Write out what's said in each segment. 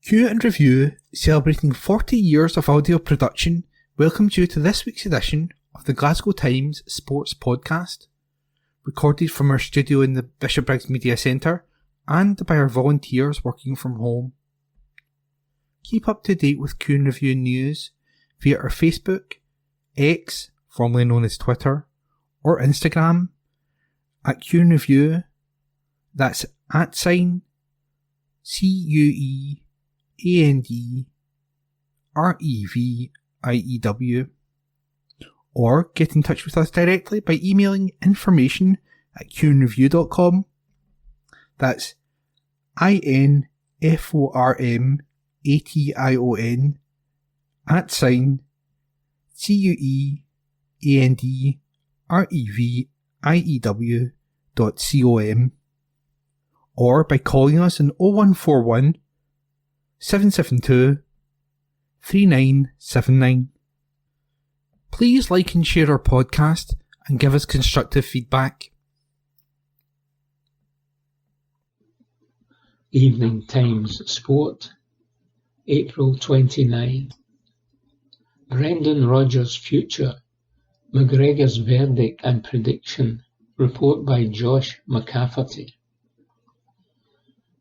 Q and Review, celebrating 40 years of audio production, welcomes you to this week's edition of the Glasgow Times Sports Podcast, recorded from our studio in the Bishopbriggs Media Centre and by our volunteers working from home. Keep up to date with Q and Review news via our Facebook, X, formerly known as Twitter, or Instagram at Q and Review. That's @CUEANDREVIEW, or get in touch with us directly by emailing information@qandreview.com. That's INFORMATION @CUEANDREVIEW.com, or by calling us on 0141 772 3979. Please like and share our podcast and give us constructive feedback. Evening Times Sport, April 29. Brendan Rodgers' future, McGregor's verdict and prediction. Report by Josh McCafferty.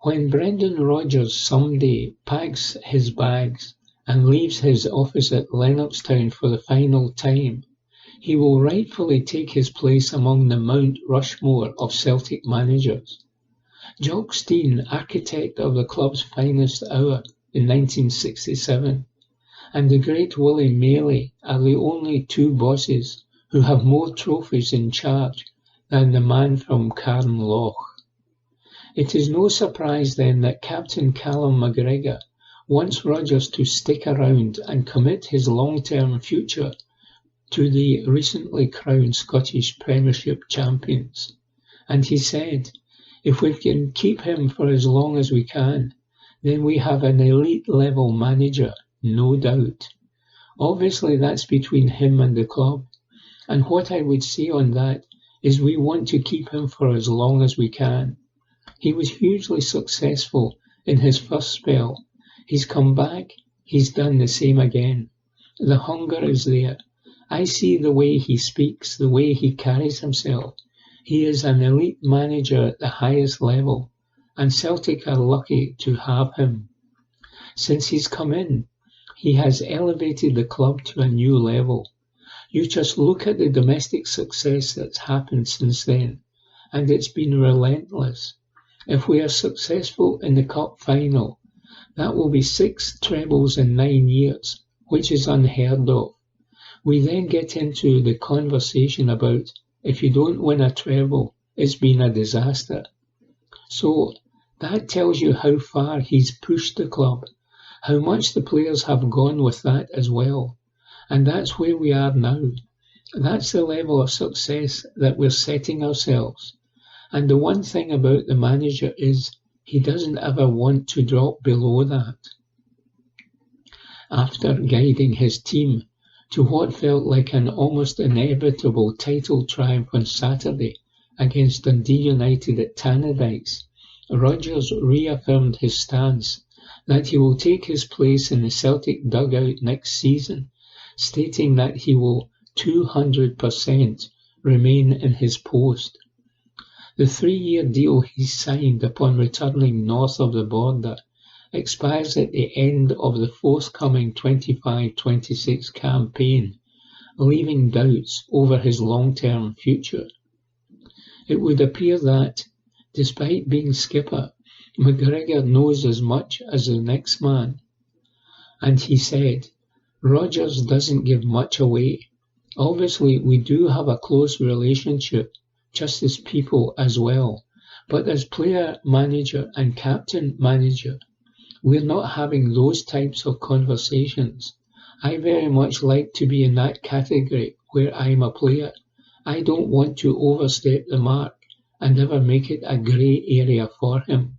When Brendan Rodgers someday packs his bags and leaves his office at Lennoxtown for the final time, he will rightfully take his place among the Mount Rushmore of Celtic managers. Jock Stein, architect of the club's finest hour in 1967, and the great Willie Maley are the only two bosses who have more trophies in charge than the man from Carnlough. It is no surprise then that Captain Callum McGregor wants Rodgers to stick around and commit his long-term future to the recently crowned Scottish Premiership champions. And he said, if we can keep him for as long as we can, then we have an elite-level manager, no doubt. Obviously that's between him and the club. And what I would say on that is we want to keep him for as long as we can. He was hugely successful in his first spell. He's come back, he's done the same again. The hunger is there. I see the way he speaks, the way he carries himself. He is an elite manager at the highest level, and Celtic are lucky to have him. Since he's come in, he has elevated the club to a new level. You just look at the domestic success that's happened since then, and it's been relentless. If we are successful in the cup final, that will be 6 trebles in 9 years, which is unheard of. We then get into the conversation about if you don't win a treble, it's been a disaster. So that tells you how far he's pushed the club, how much the players have gone with that as well. And that's where we are now. That's the level of success that we're setting ourselves. And the one thing about the manager is he doesn't ever want to drop below that. After guiding his team to what felt like an almost inevitable title triumph on Saturday against Dundee United at Tannadice, Rodgers reaffirmed his stance that he will take his place in the Celtic dugout next season, stating that he will 200% remain in his post. The 3-year deal he signed upon returning north of the border expires at the end of the forthcoming 25-26 campaign, leaving doubts over his long-term future. It would appear that, despite being skipper, McGregor knows as much as the next man. And he said, Rodgers doesn't give much away. Obviously, we do have a close relationship, just as people as well. But as player, manager and captain manager, we're not having those types of conversations. I very much like to be in that category where I'm a player. I don't want to overstep the mark and ever make it a grey area for him.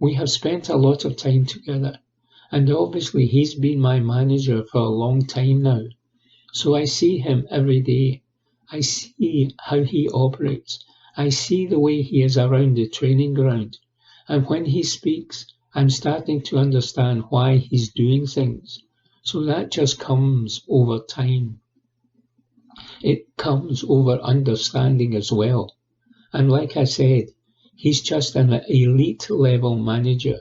We have spent a lot of time together, and obviously he's been my manager for a long time now. So I see him every day. I see how he operates. I see the way he is around the training ground. And when he speaks, I'm starting to understand why he's doing things. So that just comes over time. It comes over understanding as well. And like I said, he's just an elite level manager.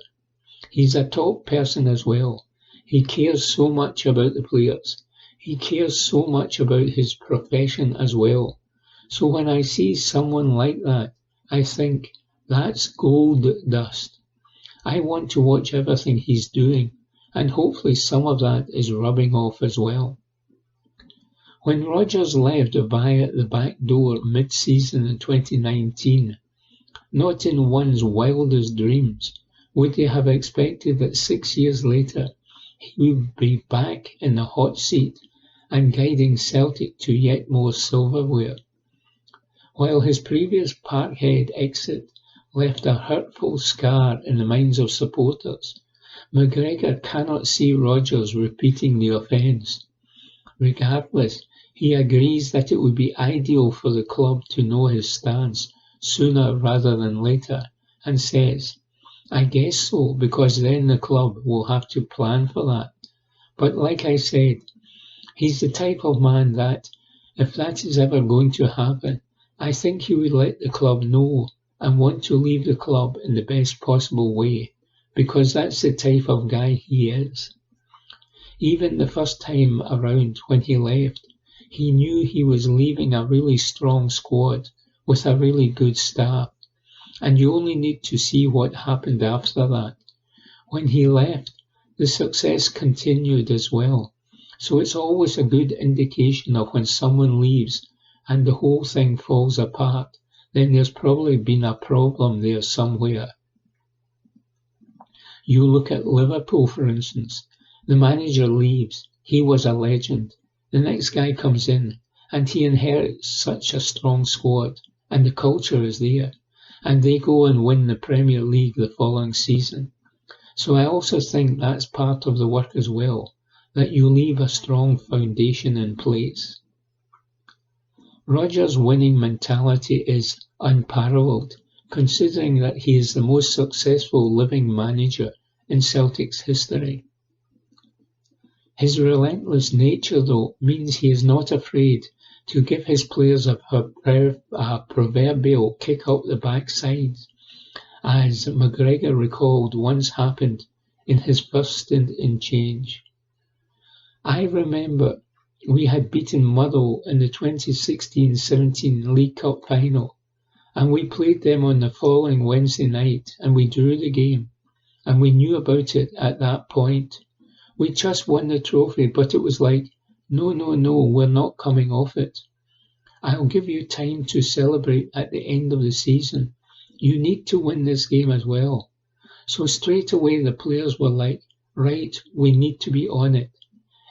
He's a top person as well. He cares so much about the players. He cares so much about his profession as well. So when I see someone like that, I think that's gold dust. I want to watch everything he's doing, and hopefully some of that is rubbing off as well. When Rodgers left via the back door mid-season in 2019, not in one's wildest dreams would they have expected that 6 years later he would be back in the hot seat and guiding Celtic to yet more silverware. While his previous Parkhead exit left a hurtful scar in the minds of supporters, McGregor cannot see Rodgers repeating the offence. Regardless, he agrees that it would be ideal for the club to know his stance sooner rather than later, and says, I guess so, because then the club will have to plan for that. But like I said, he's the type of man that, if that is ever going to happen, I think he would let the club know and want to leave the club in the best possible way, because that's the type of guy he is. Even the first time around when he left, he knew he was leaving a really strong squad with a really good staff, and you only need to see what happened after that. When he left, the success continued as well, so it's always a good indication of when someone leaves and the whole thing falls apart, then there's probably been a problem there somewhere. You look at Liverpool, for instance. The manager leaves. He was a legend. The next guy comes in, and he inherits such a strong squad, and the culture is there, and they go and win the Premier League the following season. So I also think that's part of the work as well, that you leave a strong foundation in place. Rodgers' winning mentality is unparalleled, considering that he is the most successful living manager in Celtic's history. His relentless nature, though, means he is not afraid to give his players a proverbial kick up the backside, as McGregor recalled once happened in his first stint in Change. I remember we had beaten Motherwell in the 2016-17 League Cup final, and we played them on the following Wednesday night, and we drew the game, and we knew about it at that point. We just won the trophy, but it was like, no, we're not coming off it. I'll give you time to celebrate at the end of the season. You need to win this game as well. So straight away the players were like, right, we need to be on it.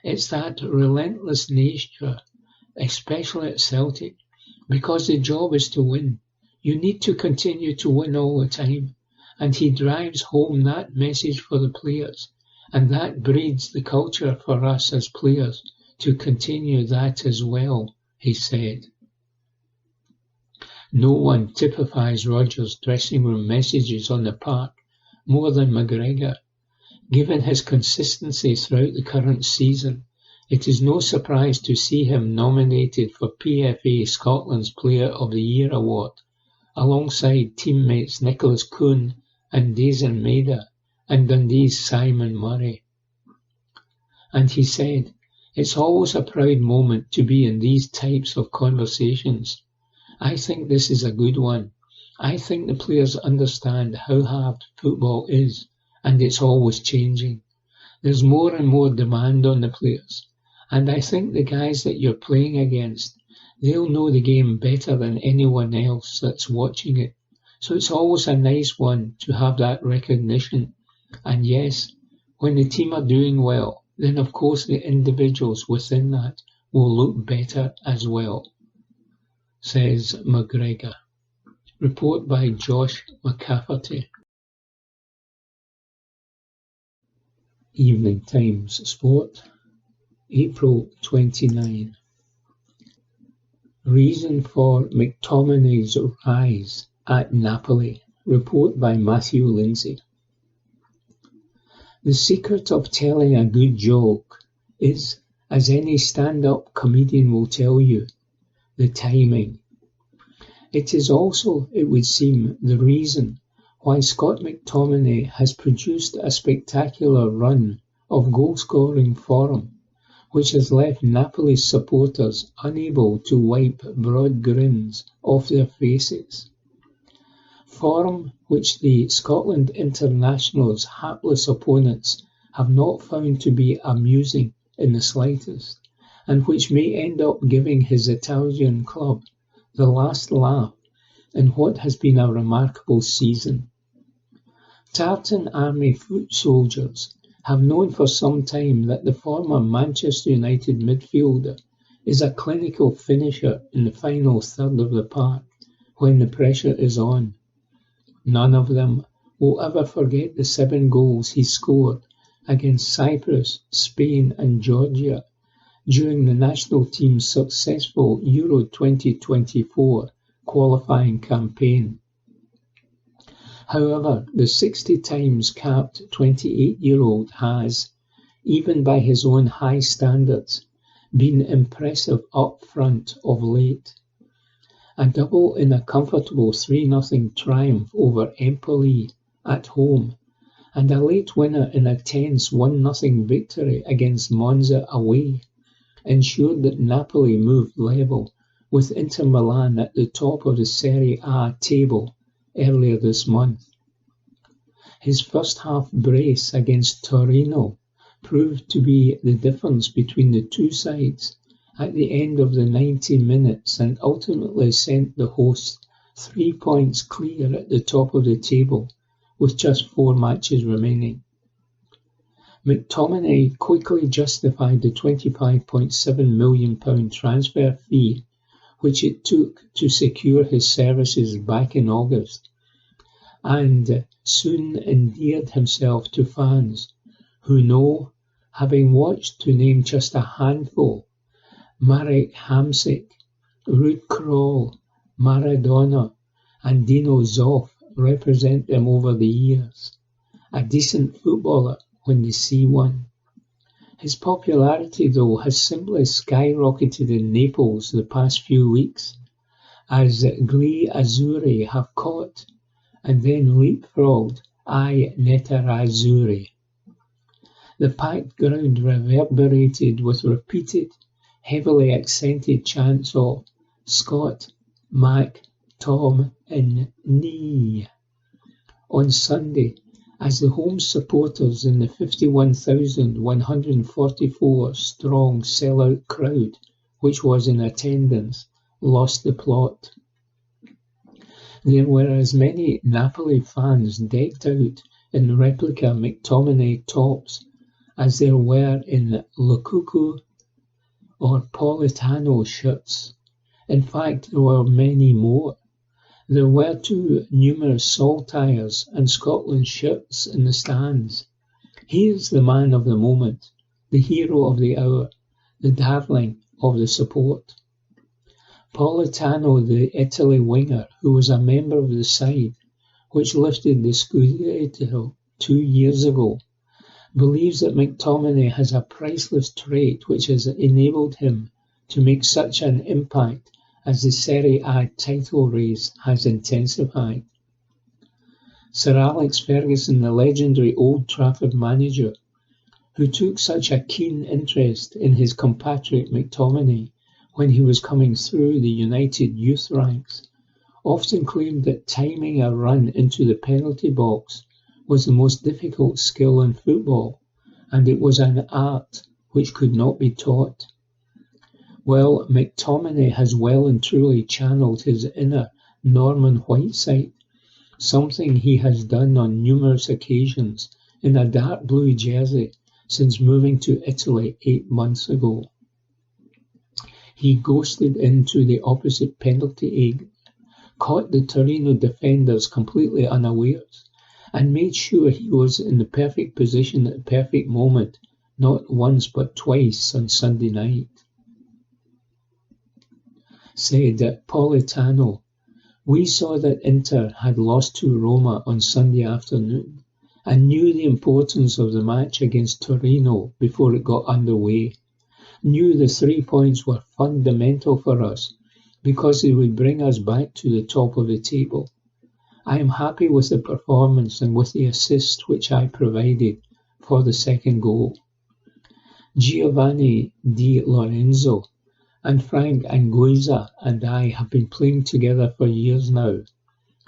It's that relentless nature, especially at Celtic, because the job is to win. You need to continue to win all the time. And he drives home that message for the players. And that breeds the culture for us as players to continue that as well, he said. No one typifies Rodgers' dressing room messages on the park more than McGregor. Given his consistency throughout the current season, it is no surprise to see him nominated for PFA Scotland's Player of the Year award, alongside teammates Nicholas Kuhn and Dazen Maeda, and Dundee's Simon Murray. And he said, it's always a proud moment to be in these types of conversations. I think this is a good one. I think the players understand how hard football is, and it's always changing. There's more and more demand on the players, and I think the guys that you're playing against, they'll know the game better than anyone else that's watching it. So it's always a nice one to have that recognition. And yes, when the team are doing well, then of course the individuals within that will look better as well, says McGregor. Report by Josh McCafferty. Evening Times Sport, April 29. Reason for McTominay's rise at Napoli. Report by Matthew Lindsay. The secret of telling a good joke is, as any stand-up comedian will tell you, the timing. It is also, it would seem, the reason why Scott McTominay has produced a spectacular run of goal-scoring form, which has left Napoli supporters unable to wipe broad grins off their faces. Form which the Scotland international's hapless opponents have not found to be amusing in the slightest, and which may end up giving his Italian club the last laugh in what has been a remarkable season. Tartan Army foot soldiers have known for some time that the former Manchester United midfielder is a clinical finisher in the final third of the park when the pressure is on. None of them will ever forget the 7 goals he scored against Cyprus, Spain and Georgia during the national team's successful Euro 2024 qualifying campaign. However, the 60 times capped 28-year-old has, even by his own high standards, been impressive up front of late. A double in a comfortable 3-0 triumph over Empoli at home, and a late winner in a tense 1-0 victory against Monza away ensured that Napoli moved level with Inter Milan at the top of the Serie A table earlier this month. His first-half brace against Torino proved to be the difference between the two sides at the end of the 90 minutes and ultimately sent the hosts 3 points clear at the top of the table with just 4 matches remaining. McTominay quickly justified the £25.7 million transfer fee which it took to secure his services back in August, and soon endeared himself to fans who know, having watched, to name just a handful, Marek Hamsik, Ruud Krol, Maradona and Dino Zoff represent them over the years. A decent footballer when they see one. His popularity, though, has simply skyrocketed in Naples the past few weeks, as Gli Azzurri have caught and then leapfrogged I Nerazzurri. The packed ground reverberated with repeated, heavily accented chants of Scott, Mac, Tom and Nee. On Sunday, as the home supporters in the 51,144 strong sellout crowd which was in attendance lost the plot. There were as many Napoli fans decked out in replica McTominay tops as there were in Lukaku or Politano shirts. In fact, there were many more. There were too numerous saltires and Scotland shirts in the stands. He is the man of the moment, the hero of the hour, the darling of the support. Politano, the Italy winger, who was a member of the side which lifted the Scudetto 2 years ago, believes that McTominay has a priceless trait which has enabled him to make such an impact as the Serie A title race has intensified. Sir Alex Ferguson, the legendary Old Trafford manager, who took such a keen interest in his compatriot McTominay when he was coming through the United youth ranks, often claimed that timing a run into the penalty box was the most difficult skill in football, and it was an art which could not be taught. Well, McTominay has well and truly channeled his inner Norman Whiteside, something he has done on numerous occasions in a dark blue jersey since moving to Italy 8 months ago. He ghosted into the opposite penalty area, caught the Torino defenders completely unawares, and made sure he was in the perfect position at the perfect moment, not once but twice on Sunday night. Said Politano, "We saw that Inter had lost to Roma on Sunday afternoon, and knew the importance of the match against Torino before it got underway, knew the 3 points were fundamental for us because they would bring us back to the top of the table. I am happy with the performance and with the assist which I provided for the second goal. Giovanni Di Lorenzo and Frank Anguissa and I have been playing together for years now,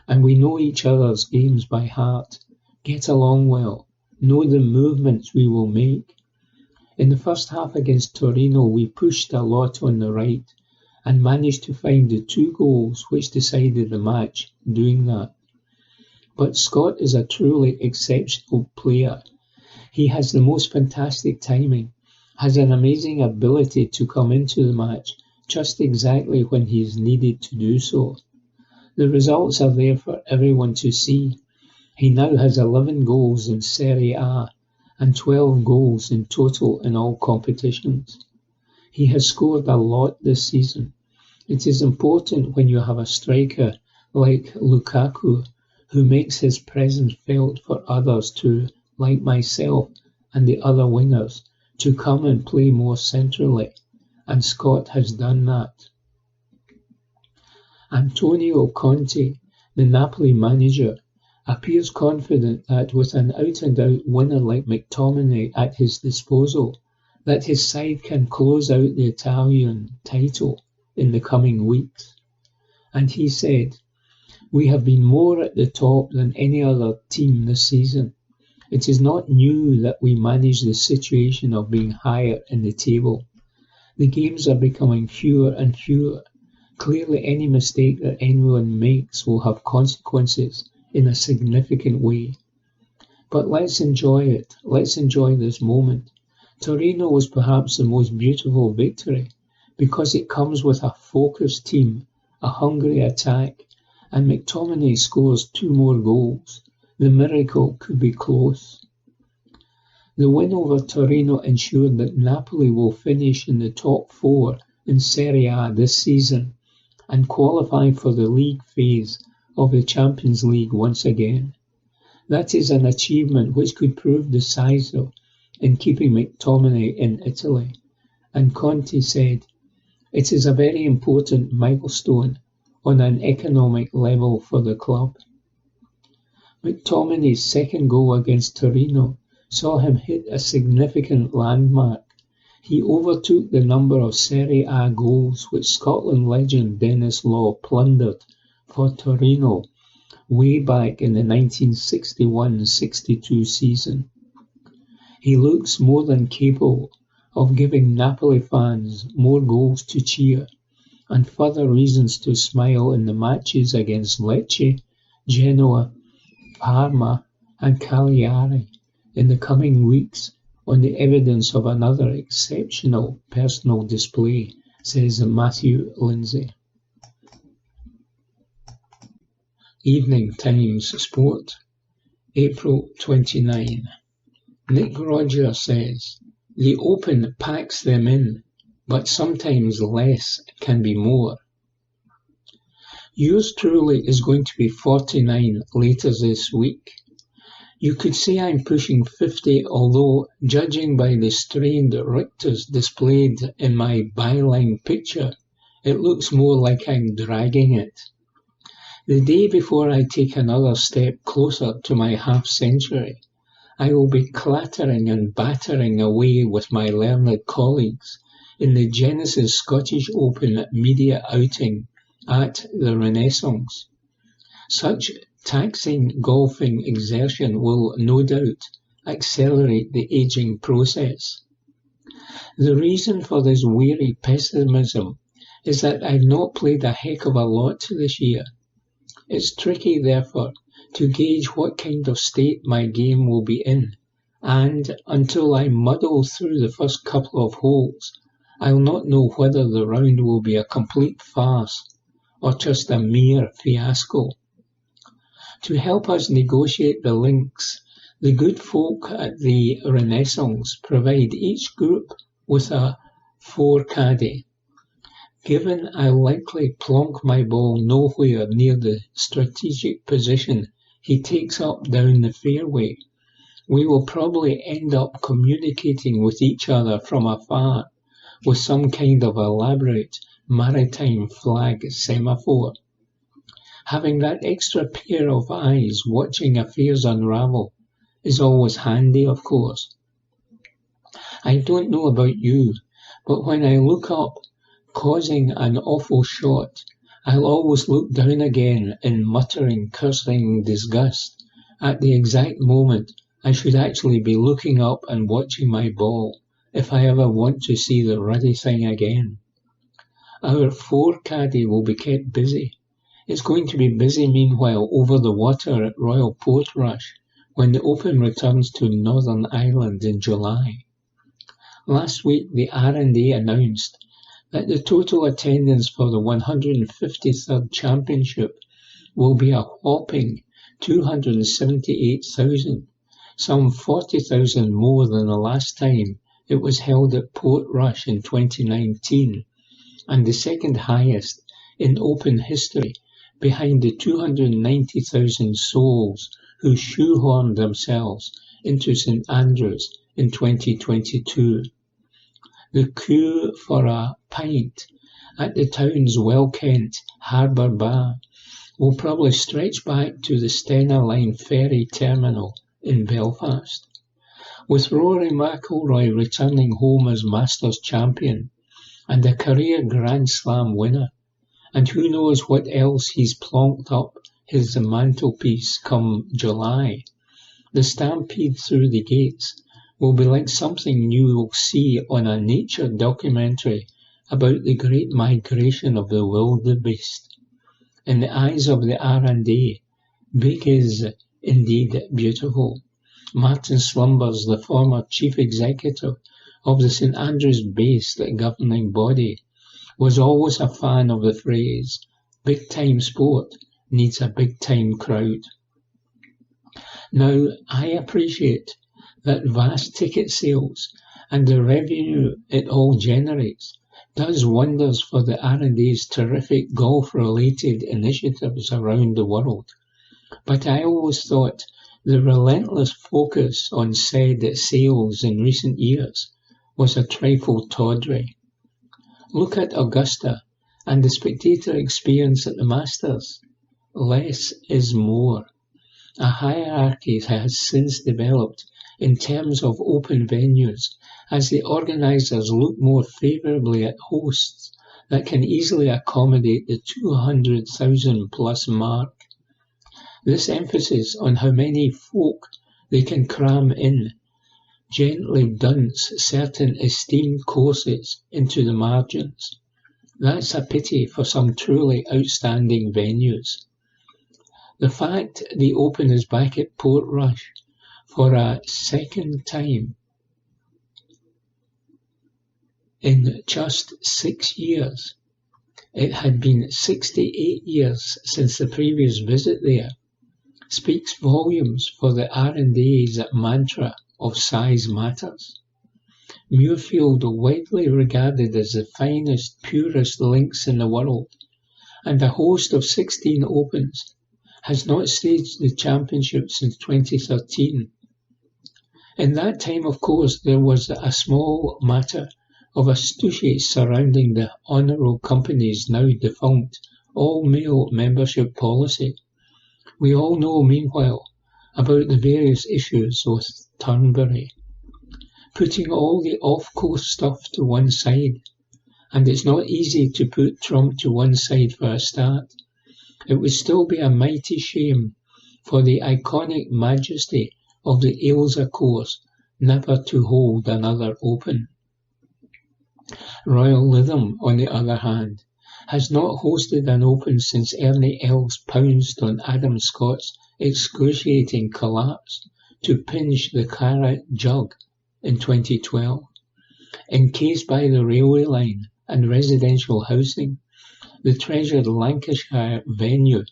and we know each other's games by heart, get along well, know the movements we will make. In the first half against Torino, we pushed a lot on the right and managed to find the 2 goals which decided the match doing that. But Scott is a truly exceptional player. He has the most fantastic timing, has an amazing ability to come into the match just exactly when he is needed to do so. The results are there for everyone to see. He now has 11 goals in Serie A and 12 goals in total in all competitions. He has scored a lot this season. It is important when you have a striker like Lukaku who makes his presence felt for others to, like myself and the other wingers, to come and play more centrally, and Scott has done that. Antonio Conte, the Napoli manager, appears confident that with an out-and-out winner like McTominay at his disposal, that his side can close out the Italian title in the coming weeks. And he said, "We have been more at the top than any other team this season. It is not new that we manage the situation of being higher in the table. The games are becoming fewer and fewer. Clearly any mistake that anyone makes will have consequences in a significant way. But let's enjoy it. Let's enjoy this moment. Torino was perhaps the most beautiful victory because it comes with a focused team, a hungry attack, and McTominay scores 2 more goals. The miracle could be close." The win over Torino ensured that Napoli will finish in the top 4 in Serie A this season and qualify for the league phase of the Champions League once again. That is an achievement which could prove decisive in keeping McTominay in Italy, and Conte said, "It is a very important milestone on an economic level for the club." McTominay's second goal against Torino saw him hit a significant landmark. He overtook the number of Serie A goals which Scotland legend Denis Law plundered for Torino way back in the 1961-62 season. He looks more than capable of giving Napoli fans more goals to cheer and further reasons to smile in the matches against Lecce, Genoa, Parma and Cagliari in the coming weeks on the evidence of another exceptional personal display, says Matthew Lindsay. Evening Times Sport, April 29. Nick Rodger says, "The Open packs them in, but sometimes less can be more." Yours truly is going to be 49 later this week. You could say I'm pushing 50, although, judging by the strained Richters displayed in my byline picture, it looks more like I'm dragging it. The day before I take another step closer to my half-century, I will be clattering and battering away with my learned colleagues in the Genesis Scottish Open media outing at the Renaissance. Such taxing golfing exertion will no doubt accelerate the aging process. The reason for this weary pessimism is that I've not played a heck of a lot this year. It's tricky, therefore, to gauge what kind of state my game will be in, and until I muddle through the first couple of holes, I'll not know whether the round will be a complete farce or just a mere fiasco. To help us negotiate the links, the good folk at the Renaissance provide each group with a 4-caddy. Given I'll likely plonk my ball nowhere near the strategic position he takes up down the fairway, We will probably end up communicating with each other from afar with some kind of elaborate maritime flag semaphore. Having that extra pair of eyes watching affairs unravel is always handy, of course. I don't know about you, but when I look up, causing an awful shot, I'll always look down again in muttering, cursing disgust at the exact moment I should actually be looking up and watching my ball if I ever want to see the ruddy thing again. Our four-caddy will be kept busy. It's going to be busy meanwhile over the water at Royal Portrush when the Open returns to Northern Ireland in July. Last week the R&A announced that the total attendance for the 153rd Championship will be a whopping 278,000, some 40,000 more than the last time it was held at Portrush in 2019, and the second highest in Open history, behind the 290,000 souls who shoehorned themselves into St Andrews in 2022. The queue for a pint at the town's well-kent Harbour Bar will probably stretch back to the Stena Line ferry terminal in Belfast. With Rory McIlroy returning home as Masters champion and a career Grand Slam winner, and who knows what else he's plonked up his mantelpiece come July, the stampede through the gates will be like something you will see on a nature documentary about the great migration of the wildebeest. In the eyes of the R&A, big is indeed beautiful. Martin Slumbers, the former chief executive of the St Andrews-based governing body, was always a fan of the phrase, big-time sport needs a big-time crowd. Now, I appreciate that vast ticket sales and the revenue it all generates does wonders for the R&A's terrific golf-related initiatives around the world. But I always thought the relentless focus on said sales in recent years was a trifle tawdry. Look at Augusta and the spectator experience at the Masters. Less is more. A hierarchy has since developed in terms of open venues as the organisers look more favourably at hosts that can easily accommodate the 200,000 plus mark. This emphasis on how many folk they can cram in gently dunts certain esteemed courses into the margins. That's a pity for some truly outstanding venues. The fact the Open is back at Portrush for a second time in just 6 years, it had been 68 years since the previous visit there, speaks volumes for the R&A's mantra of size matters. Muirfield, widely regarded as the finest, purest links in the world, and a host of 16 Opens, has not staged the championship since 2013. In that time, of course, there was a small matter of astuciates surrounding the Honourable Company's now defunct all-male membership policy. We all know, meanwhile, about the various issues with Turnberry. Putting all the off-course stuff to one side, and it's not easy to put Trump to one side for a start, it would still be a mighty shame for the iconic majesty of the Ailsa course never to hold another Open. Royal Lytham, on the other hand, has not hosted an Open since Ernie Els pounced on Adam Scott's excruciating collapse to pinch the claret jug in 2012. Encased by the railway line and residential housing, the treasured Lancashire venue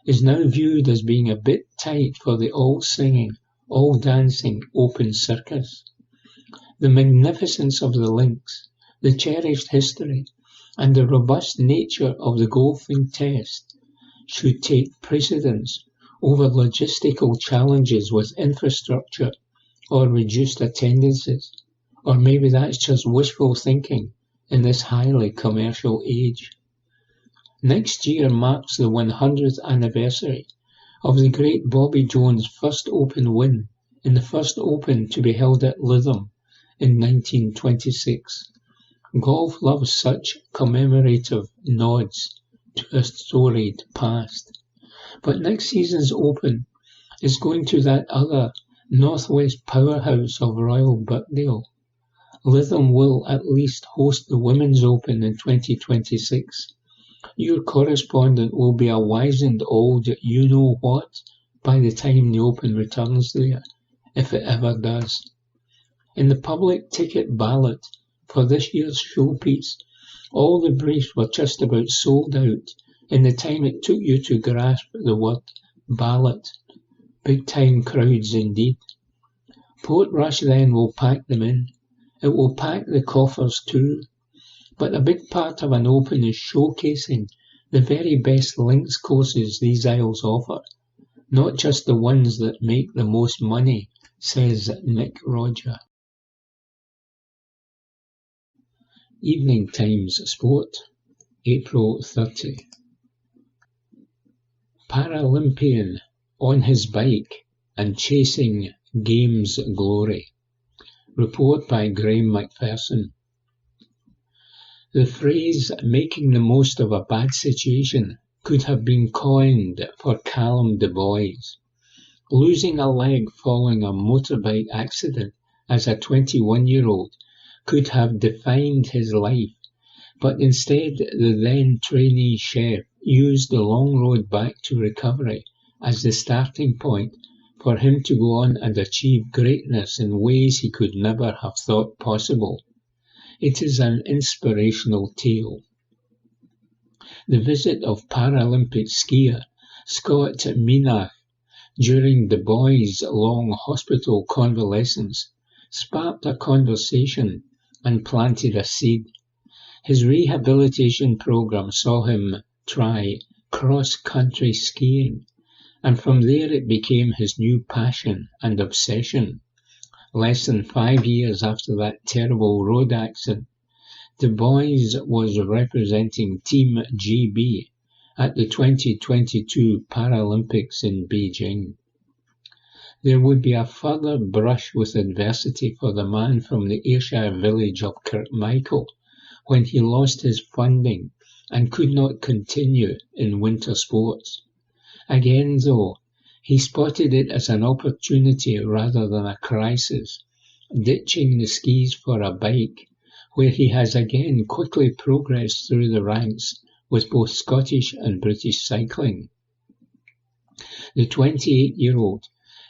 is now viewed as being a bit tight for the all-singing, all-dancing Open circus. The magnificence of the links, the cherished history, and the robust nature of the golfing test should take precedence over logistical challenges with infrastructure or reduced attendances, or maybe that's just wishful thinking in this highly commercial age. Next year marks the 100th anniversary of the great Bobby Jones' first Open win in the first Open to be held at Lytham in 1926. Golf loves such commemorative nods to a storied past. But next season's Open is going to that other northwest powerhouse of Royal Birkdale. Lytham will at least host the Women's Open in 2026. Your correspondent will be a wizened old you-know-what by the time the Open returns there, if it ever does. In the public ticket ballot for this year's showpiece, all the briefs were just about sold out in the time it took you to grasp the word ballot. Big-time crowds indeed. Portrush then will pack them in. It will pack the coffers too. But a big part of an Open is showcasing the very best links courses these isles offer, not just the ones that make the most money, says Nick Roger. Evening Times Sport, April 30. Paralympian on his bike and chasing Games glory. Report by Graham McPherson. The phrase "making the most of a bad situation" could have been coined for Callum Dubois. Losing a leg following a motorbike accident as a 21-year-old could have defined his life, but instead the then trainee chef used the long road back to recovery as the starting point for him to go on and achieve greatness in ways he could never have thought possible. It is an inspirational tale. The visit of Paralympic skier Scott Minach during Dubois' long hospital convalescence sparked a conversation and planted a seed. His rehabilitation program saw him try cross-country skiing, and from there it became his new passion and obsession. Less than 5 years after that terrible road accident, Dubois was representing Team GB at the 2022 Paralympics in Beijing. There would be a further brush with adversity for the man from the Ayrshire village of Kirkmichael when he lost his funding and could not continue in winter sports. Again, though, he spotted it as an opportunity rather than a crisis, ditching the skis for a bike, where he has again quickly progressed through the ranks with both Scottish and British cycling. The 28-year-old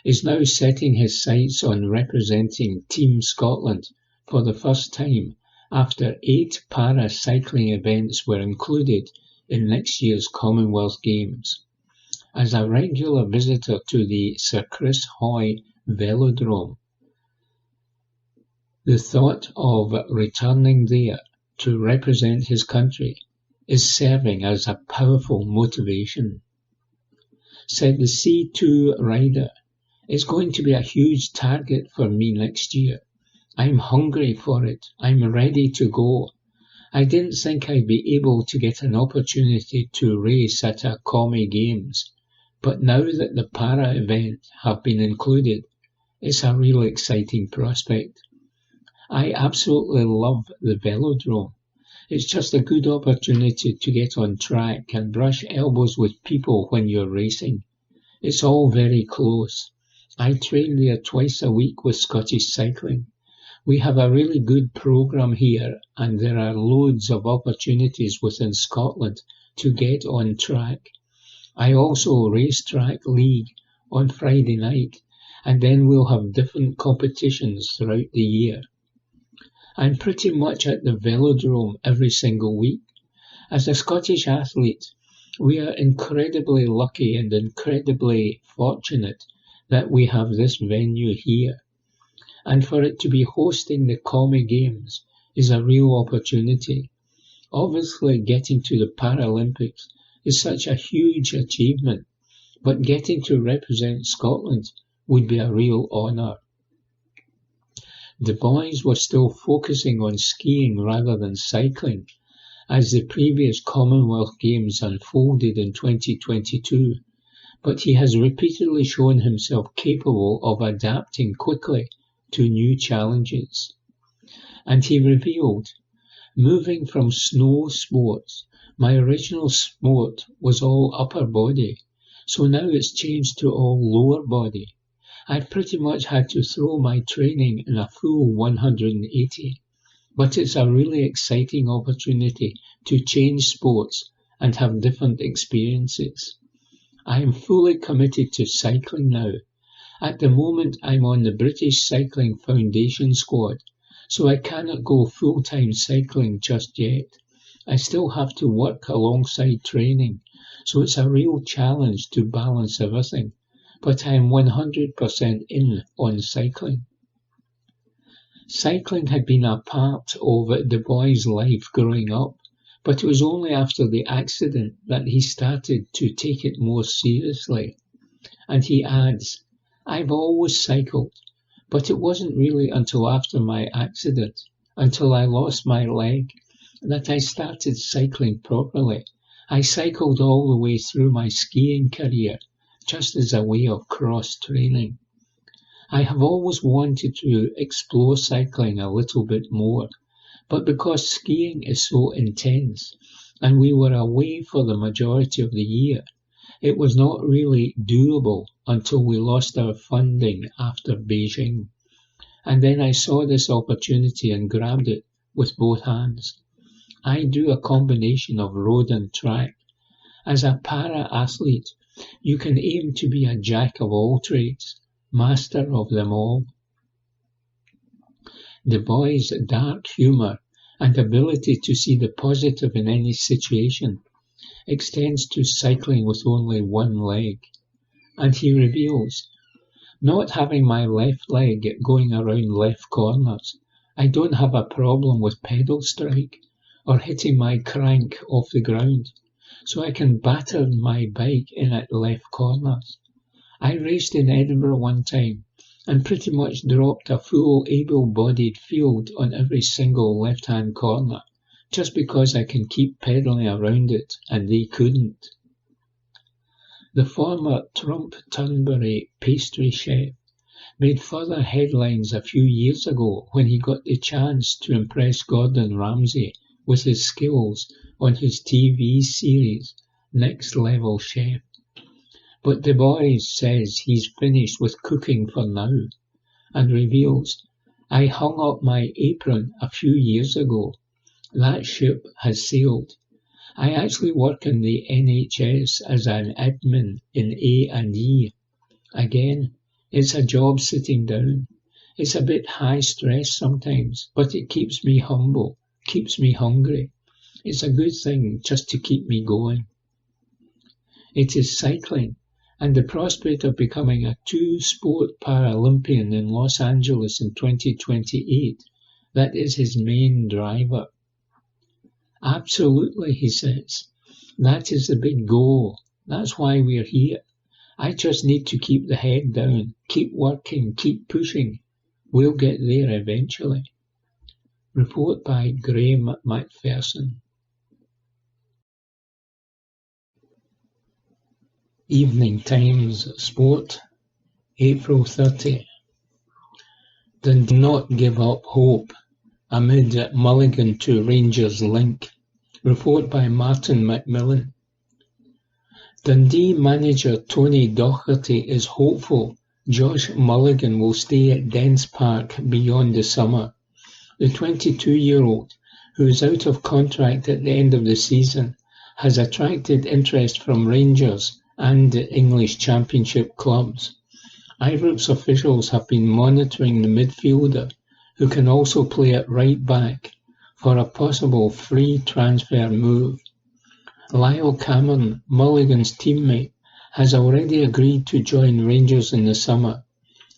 is now setting his sights on representing Team Scotland for the first time after 8 para-cycling events were included in next year's Commonwealth Games. As a regular visitor to the Sir Chris Hoy Velodrome, the thought of returning there to represent his country is serving as a powerful motivation. Said the C2 rider, "It's going to be a huge target for me next year. I'm hungry for it. I'm ready to go. I didn't think I'd be able to get an opportunity to race at a Commie Games, but now that the para event have been included, it's a real exciting prospect. I absolutely love the velodrome. It's just a good opportunity to get on track and brush elbows with people when you're racing. It's all very close. I train there twice a week with Scottish Cycling. We have a really good programme here, and there are loads of opportunities within Scotland to get on track. I also racetrack league on Friday night, and then we'll have different competitions throughout the year. I'm pretty much at the velodrome every single week. As a Scottish athlete, we are incredibly lucky and incredibly fortunate that we have this venue here. And for it to be hosting the Commie Games is a real opportunity. Obviously, getting to the Paralympics is such a huge achievement, but getting to represent Scotland would be a real honour. The boys were still focusing on skiing rather than cycling, as the previous Commonwealth Games unfolded in 2022, but he has repeatedly shown himself capable of adapting quickly to new challenges. And he revealed, moving from snow sports, my original sport was all upper body, so now it's changed to all lower body. I've pretty much had to throw my training in a full 180, but it's a really exciting opportunity to change sports and have different experiences. I am fully committed to cycling now. At the moment I'm on the British Cycling Foundation squad, so I cannot go full-time cycling just yet. I still have to work alongside training, so it's a real challenge to balance everything, but I am 100% in on cycling. Cycling had been a part of the boy's life growing up, but it was only after the accident that he started to take it more seriously. And he adds, I've always cycled, but it wasn't really until after my accident, until I lost my leg, that I started cycling properly. I cycled all the way through my skiing career, just as a way of cross-training. I have always wanted to explore cycling a little bit more, but because skiing is so intense, and we were away for the majority of the year, it was not really doable until we lost our funding after Beijing. And then I saw this opportunity and grabbed it with both hands. I do a combination of road and track. As a para-athlete, you can aim to be a jack of all trades, master of them all. The boy's dark humour and ability to see the positive in any situation extends to cycling with only one leg. And he reveals, not having my left leg going around left corners, I don't have a problem with pedal strike or hitting my crank off the ground, so I can batter my bike in at left corners. I raced in Edinburgh one time and pretty much dropped a full able-bodied field on every single left-hand corner, just because I can keep pedalling around it and they couldn't. The former Trump Turnberry pastry chef made further headlines a few years ago when he got the chance to impress Gordon Ramsay with his skills on his TV series Next Level Chef. But the boy says he's finished with cooking for now, and reveals, I hung up my apron a few years ago. That ship has sailed. I actually work in the NHS as an admin in A&E. Again, it's a job sitting down. It's a bit high stress sometimes, but it keeps me humble, keeps me hungry. It's a good thing just to keep me going. It is cycling, and the prospect of becoming a two-sport Paralympian in Los Angeles in 2028, that is his main driver. Absolutely, he says. That is the big goal. That's why we're here. I just need to keep the head down, keep working, keep pushing. We'll get there eventually. Report by Graham McPherson. Evening Times Sport, April 30. Did not give up hope amid Mulligan to Rangers link. Report by Martin McMillan. Dundee manager Tony Docherty is hopeful Josh Mulligan will stay at Dens Park beyond the summer. The 22-year-old, who is out of contract at the end of the season, has attracted interest from Rangers and the English Championship clubs. Ibrox officials have been monitoring the midfielder, who can also play at right back, for a possible free transfer move. Lyle Cameron, Mulligan's teammate, has already agreed to join Rangers in the summer.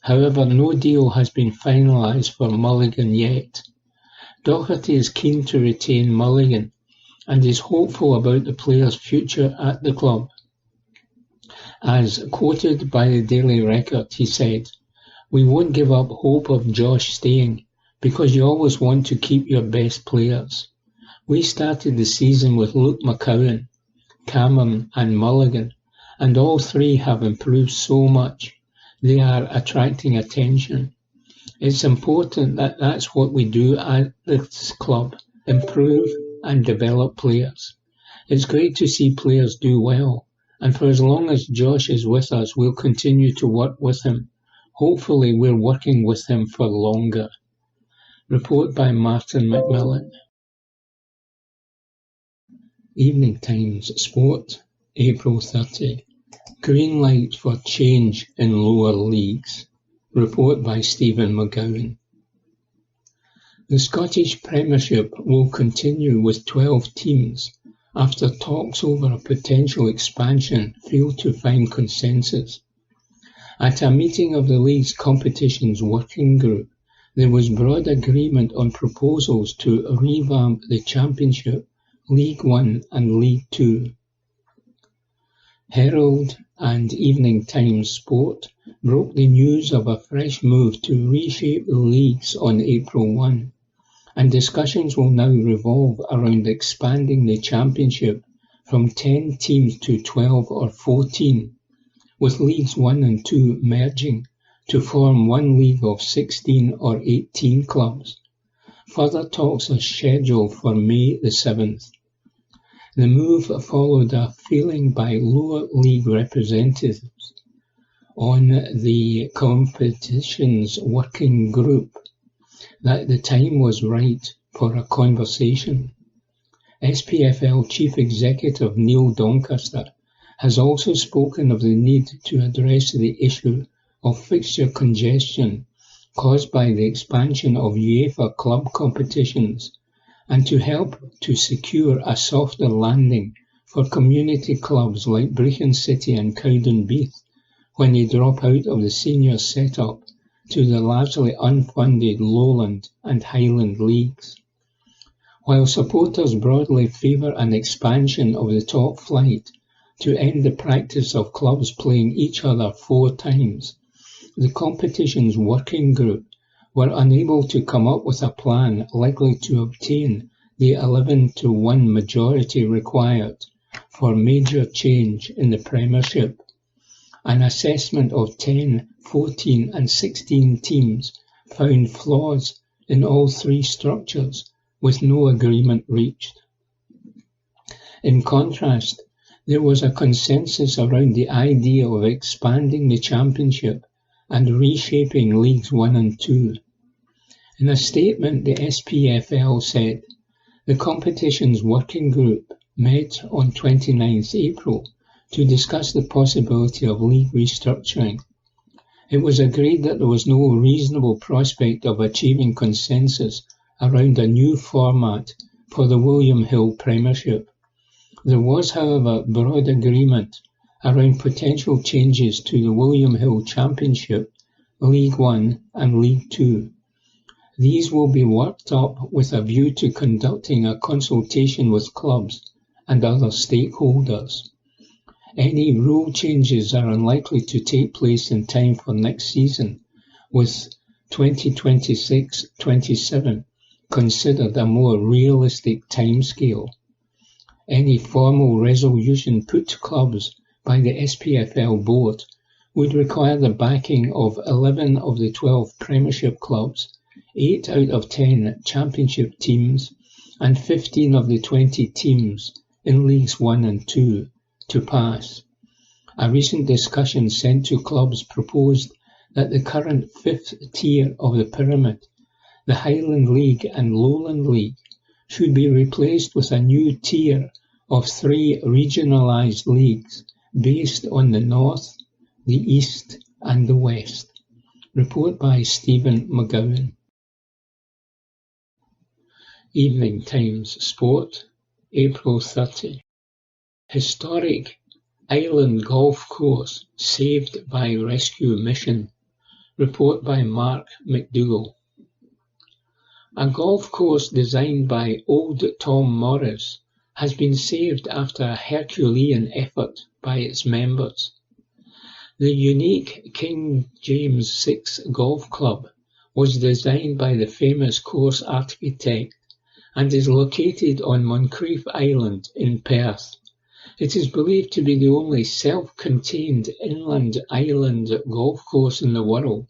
However, no deal has been finalised for Mulligan yet. Docherty is keen to retain Mulligan and is hopeful about the player's future at the club. As quoted by the Daily Record, he said, "We won't give up hope of Josh staying, because you always want to keep your best players. We started the season with Luke McCowan, Cameron and Mulligan, and all three have improved so much. They are attracting attention. It's important that that's what we do at this club, improve and develop players. It's great to see players do well, and for as long as Josh is with us, we'll continue to work with him. Hopefully we're working with him for longer. Report by Martin McMillan. Evening Times Sport, April 30. Green light for change in lower leagues. Report by Stephen McGowan. The Scottish Premiership will continue with 12 teams after talks over a potential expansion failed to find consensus. At a meeting of the league's competitions working group, there was broad agreement on proposals to revamp the Championship, League One and League Two. Herald and Evening Times Sport broke the news of a fresh move to reshape the leagues on April 1, and discussions will now revolve around expanding the Championship from 10 teams to 12 or 14, with Leagues 1 and 2 merging to form one league of 16 or 18 clubs. Further talks are scheduled for May the 7th. The move followed a feeling by lower league representatives on the competitions working group that the time was right for a conversation. SPFL Chief Executive Neil Doncaster has also spoken of the need to address the issue of fixture congestion caused by the expansion of UEFA club competitions, and to help to secure a softer landing for community clubs like Brechin City and Cowdenbeath when they drop out of the senior setup to the largely unfunded Lowland and Highland leagues. While supporters broadly favour an expansion of the top flight to end the practice of clubs playing each other 4 times, the competition's working group were unable to come up with a plan likely to obtain the 11-1 majority required for major change in the Premiership. An assessment of 10, 14 and 16 teams found flaws in all 3 structures, with no agreement reached. In contrast, there was a consensus around the idea of expanding the Championship and reshaping Leagues 1 and 2. In a statement, the SPFL said, the competition's working group met on 29th April to discuss the possibility of league restructuring. It was agreed that there was no reasonable prospect of achieving consensus around a new format for the William Hill Premiership. There was, however, broad agreement around potential changes to the William Hill Championship, League One and League Two. These will be worked up with a view to conducting a consultation with clubs and other stakeholders. Any rule changes are unlikely to take place in time for next season, with 2026-27 considered a more realistic timescale. Any formal resolution put to clubs by the SPFL board would require the backing of 11 of the 12 Premiership clubs, 8 out of 10 Championship teams, and 15 of the 20 teams in Leagues 1 and 2 to pass. A recent discussion sent to clubs proposed that the current 5th tier of the pyramid, the Highland League and Lowland League, should be replaced with a new tier of 3 regionalised leagues based on the North, the East and the West. Report by Stephen McGowan. Evening Times Sport, April 30. Historic Island Golf Course saved by rescue mission. Report by Mark McDougall. A golf course designed by Old Tom Morris has been saved after a Herculean effort by its members. The unique King James VI Golf Club was designed by the famous course architect and is located on Moncrieff Island in Perth. It is believed to be the only self-contained inland island golf course in the world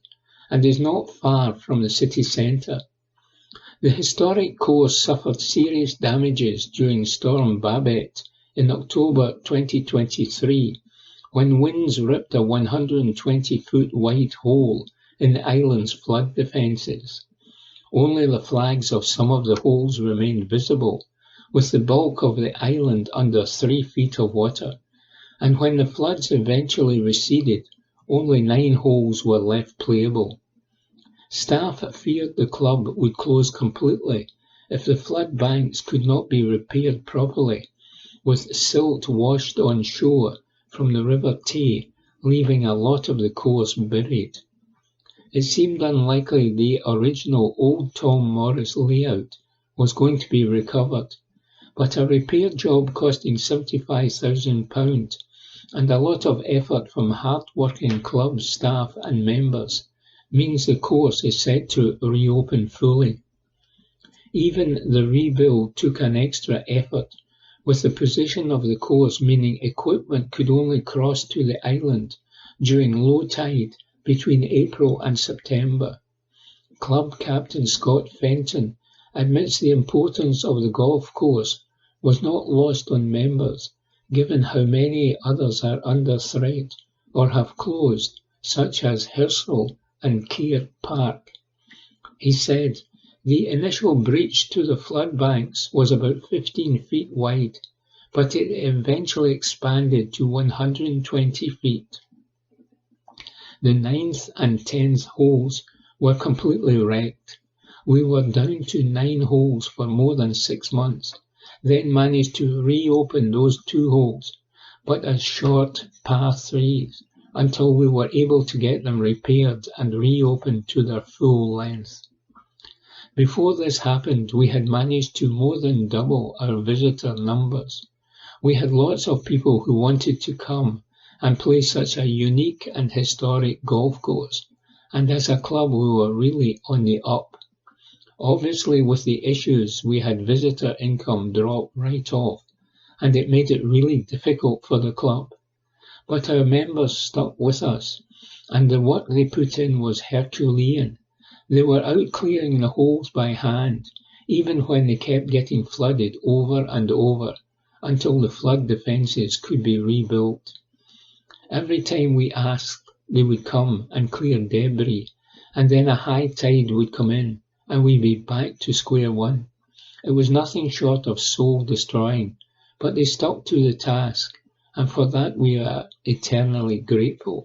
and is not far from the city centre. The historic course suffered serious damages during Storm Babette in October 2023 when winds ripped a 120-foot wide hole in the island's flood defences. Only the flags of some of the holes remained visible, with the bulk of the island under 3 feet of water, and when the floods eventually receded, only 9 holes were left playable. Staff feared the club would close completely if the flood banks could not be repaired properly, with silt washed on shore from the River Tay, leaving a lot of the course buried. It seemed unlikely the original Old Tom Morris layout was going to be recovered, but a repair job costing £75,000 and a lot of effort from hard-working club staff and members means the course is set to reopen fully. Even the rebuild took an extra effort, with the position of the course meaning equipment could only cross to the island during low tide between April and September. Club captain Scott Fenton admits the importance of the golf course was not lost on members, given how many others are under threat or have closed, such as Hirsel and Keir Park. He said, "The initial breach to the flood banks was about 15 feet wide, but it eventually expanded to 120 feet. The 9th and 10th holes were completely wrecked. We were down to 9 holes for more than 6 months, then managed to reopen those 2 holes, but as short par 3s, until we were able to get them repaired and reopened to their full length. Before this happened, we had managed to more than double our visitor numbers. We had lots of people who wanted to come and play such a unique and historic golf course, and as a club we were really on the up. Obviously with the issues we had visitor income drop right off, and it made it really difficult for the club. But our members stuck with us, and the work they put in was Herculean. They were out clearing the holes by hand, even when they kept getting flooded over and over, until the flood defences could be rebuilt. Every time we asked, they would come and clear debris, and then a high tide would come in, and we'd be back to square one. It was nothing short of soul-destroying, but they stuck to the task, and for that we are eternally grateful.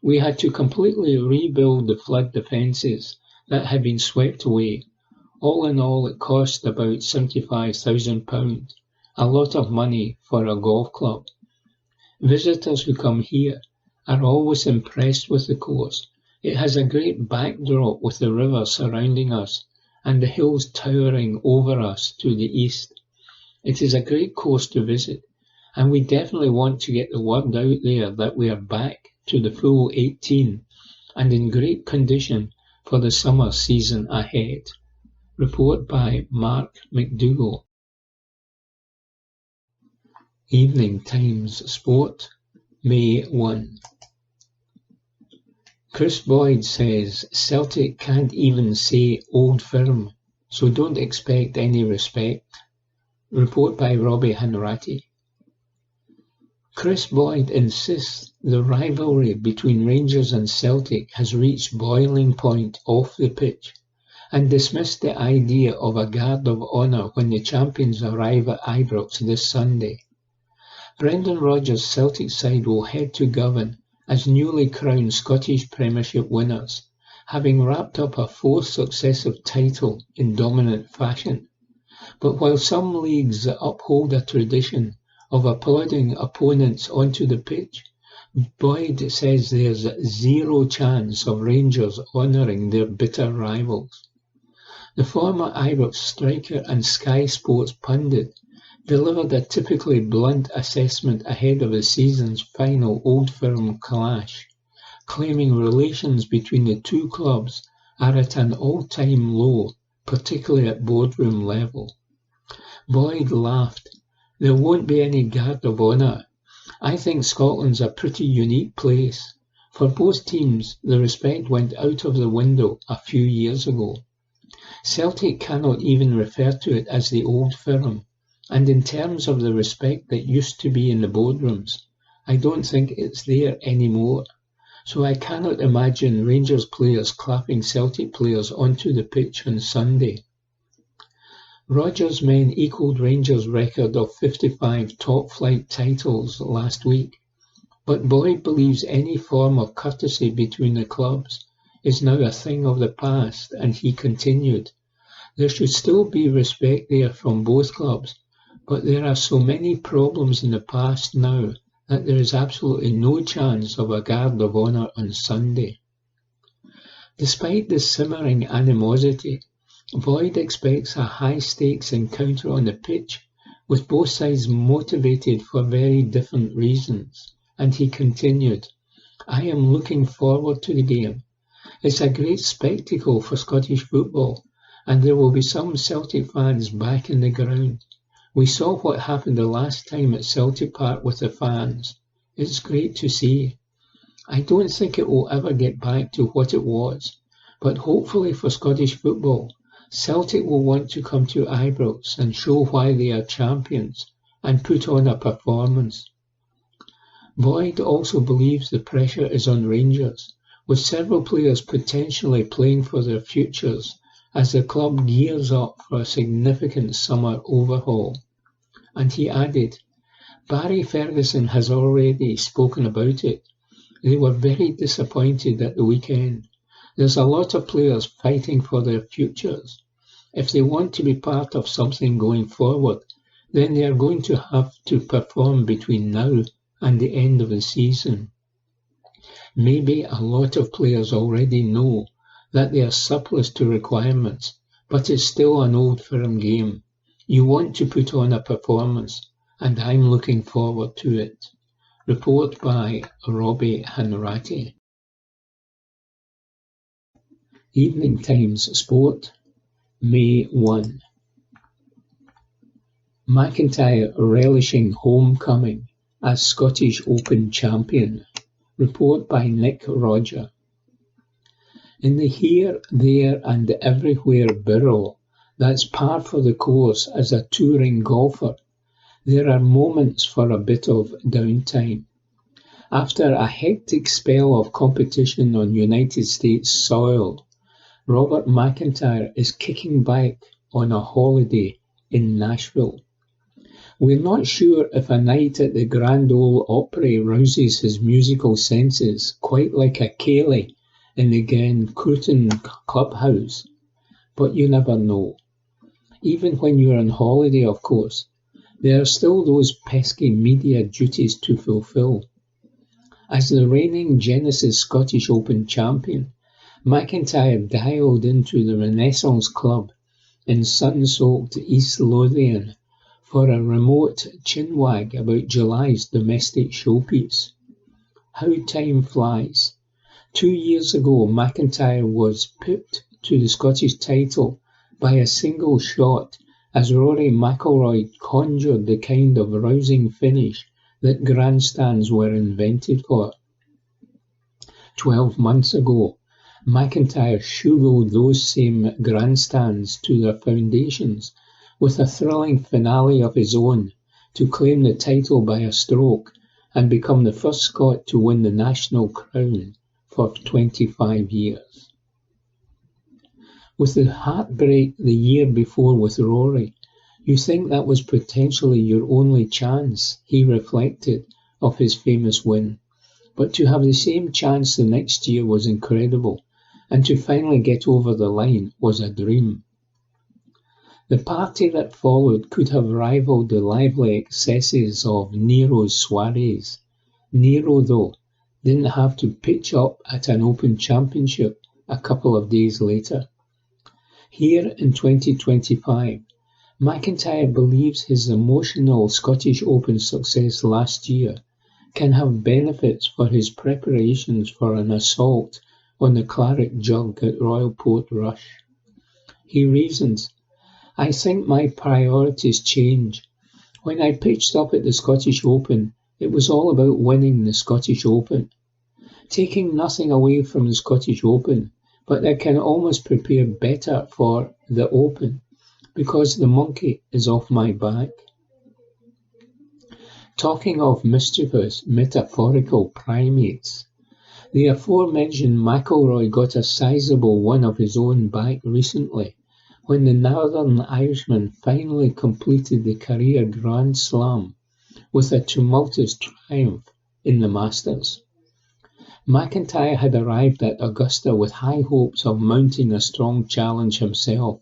We had to completely rebuild the flood defences that had been swept away. All in all, it cost about £75,000, a lot of money for a golf club. Visitors who come here are always impressed with the course. It has a great backdrop with the river surrounding us and the hills towering over us to the east. It is a great course to visit, and we definitely want to get the word out there that we are back to the full 18 and in great condition for the summer season ahead. Report by Mark McDougall. Evening Times Sport, May 1. Chris Boyd says Celtic can't even say Old Firm, so don't expect any respect. Report by Robbie Hanratty. Chris Boyd insists the rivalry between Rangers and Celtic has reached boiling point off the pitch and dismissed the idea of a guard of honour when the champions arrive at Ibrox this Sunday. Brendan Rodgers' Celtic side will head to Govan as newly crowned Scottish Premiership winners, having wrapped up a 4th successive title in dominant fashion. But while some leagues uphold a tradition of applauding opponents onto the pitch, Boyd says there's zero chance of Rangers honouring their bitter rivals. The former Ibrox striker and Sky Sports pundit delivered a typically blunt assessment ahead of the season's final Old Firm clash, claiming relations between the two clubs are at an all-time low, particularly at boardroom level. Boyd laughed. There won't be any guard of honour. I think Scotland's a pretty unique place. For both teams, the respect went out of the window a few years ago. Celtic cannot even refer to it as the old firm, and in terms of the respect that used to be in the boardrooms, I don't think it's there anymore. So I cannot imagine Rangers players clapping Celtic players onto the pitch on Sunday. Rodgers' men equalled Rangers' record of 55 top-flight titles last week, but Boyd believes any form of courtesy between the clubs is now a thing of the past, and he continued, there should still be respect there from both clubs, but there are so many problems in the past now that there is absolutely no chance of a guard of honour on Sunday. Despite the simmering animosity, Boyd expects a high-stakes encounter on the pitch, with both sides motivated for very different reasons, and he continued, I am looking forward to the game. It's a great spectacle for Scottish football, and there will be some Celtic fans back in the ground. We saw what happened the last time at Celtic Park with the fans. It's great to see. I don't think it will ever get back to what it was, but hopefully for Scottish football, Celtic will want to come to Ibrox and show why they are champions and put on a performance. Boyd also believes the pressure is on Rangers, with several players potentially playing for their futures as the club gears up for a significant summer overhaul. And he added, Barry Ferguson has already spoken about it. They were very disappointed at the weekend. There's a lot of players fighting for their futures. If they want to be part of something going forward, then they are going to have to perform between now and the end of the season. Maybe a lot of players already know that they are surplus to requirements, but it's still an old firm game. You want to put on a performance, and I'm looking forward to it. Report by Robbie Hanratty. Evening Times Sport, May 1. McIntyre relishing homecoming as Scottish Open champion. Report by Nick Rodger. In the here, there and everywhere borough that's par for the course as a touring golfer, there are moments for a bit of downtime. After a hectic spell of competition on United States soil, Robert McIntyre is kicking back on a holiday in Nashville. We're not sure if a night at the Grand Ole Opry rouses his musical senses quite like a ceilidh in the Glen Cruton clubhouse, but you never know. Even when you're on holiday, of course, there are still those pesky media duties to fulfill. As the reigning Genesis Scottish Open champion, McIntyre dialed into the Renaissance Club in sun-soaked East Lothian for a remote chinwag about July's domestic showpiece. How time flies. 2 years ago, McIntyre was pipped to the Scottish title by a single shot as Rory McIlroy conjured the kind of rousing finish that grandstands were invented for. 12 months ago, McIntyre shoveled those same grandstands to their foundations with a thrilling finale of his own to claim the title by a stroke and become the first Scot to win the national crown for 25 years. With the heartbreak the year before with Rory, you think that was potentially your only chance, he reflected, of his famous win. But to have the same chance the next year was incredible, and to finally get over the line was a dream. The party that followed could have rivaled the lively excesses of Nero's soirees. Nero, though, didn't have to pitch up at an Open Championship a couple of days later. Here in 2025, McIntyre believes his emotional Scottish Open success last year can have benefits for his preparations for an assault on the claret jug at Royal Portrush. He reasons, "I think my priorities change. When I pitched up at the Scottish Open, it was all about winning the Scottish Open. Taking nothing away from the Scottish Open, but I can almost prepare better for the Open, because the monkey is off my back." Talking of mischievous, metaphorical primates, the aforementioned McIlroy got a sizable one of his own back recently, when the Northern Irishman finally completed the career Grand Slam with a tumultuous triumph in the Masters. McIntyre had arrived at Augusta with high hopes of mounting a strong challenge himself,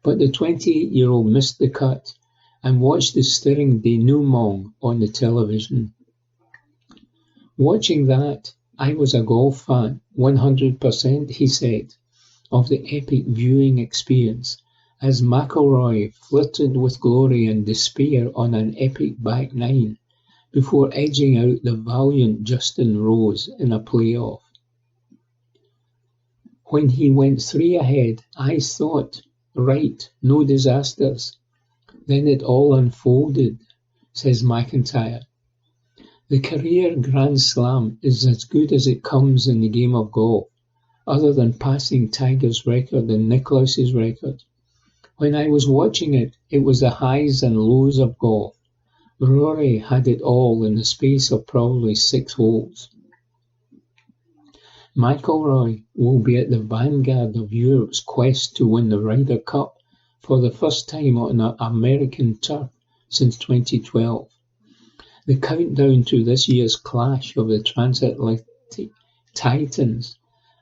but the 28-year-old missed the cut and watched the stirring denouement on the television. "Watching that, I was a golf fan, 100%, he said, of the epic viewing experience, as McIlroy flirted with glory and despair on an epic back nine, before edging out the valiant Justin Rose in a playoff. When he went 3 ahead, I thought, right, no disasters. Then it all unfolded," says McIntyre. "The career Grand Slam is as good as it comes in the game of golf, other than passing Tiger's record and Nicklaus's record. When I was watching it, it was the highs and lows of golf. Rory had it all in the space of probably 6 holes." McIlroy will be at the vanguard of Europe's quest to win the Ryder Cup for the first time on American turf since 2012. The countdown to this year's clash of the transatlantic titans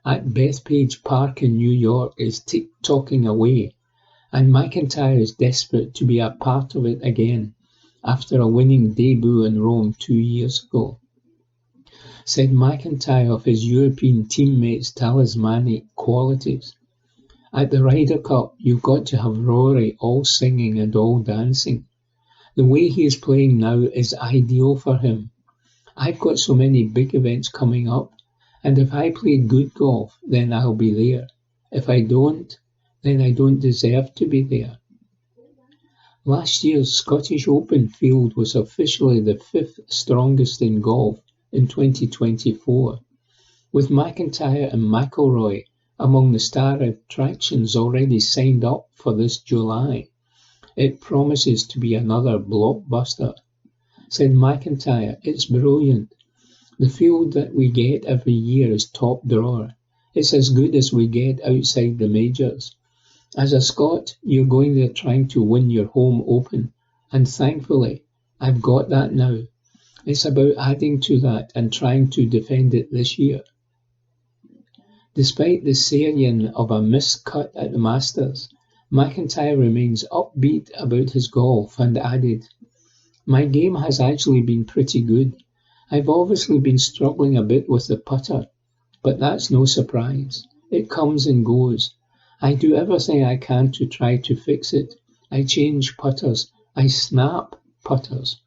at Bethpage Park in New York is tick-tocking away, and McIntyre is desperate to be a part of it again after a winning debut in Rome 2 years ago. Said McIntyre of his European teammates' talismanic qualities, "At the Ryder Cup, you've got to have Rory all singing and all dancing. The way he is playing now is ideal for him. I've got so many big events coming up, and if I play good golf, then I'll be there. If I don't, then I don't deserve to be there." Last year's Scottish Open field was officially the 5th strongest in golf in 2024, with McIntyre and McIlroy among the star attractions already signed up for this July. "It promises to be another blockbuster," said McIntyre. "It's brilliant. The field that we get every year is top drawer. It's as good as we get outside the majors. As a Scot, you're going there trying to win your home Open, and thankfully, I've got that now. It's about adding to that and trying to defend it this year." Despite the salience of a missed cut at the Masters, McIntyre remains upbeat about his golf and added, "My game has actually been pretty good. I've obviously been struggling a bit with the putter, but that's no surprise. It comes and goes. I do everything I can to try to fix it. I change putters. I snap putters."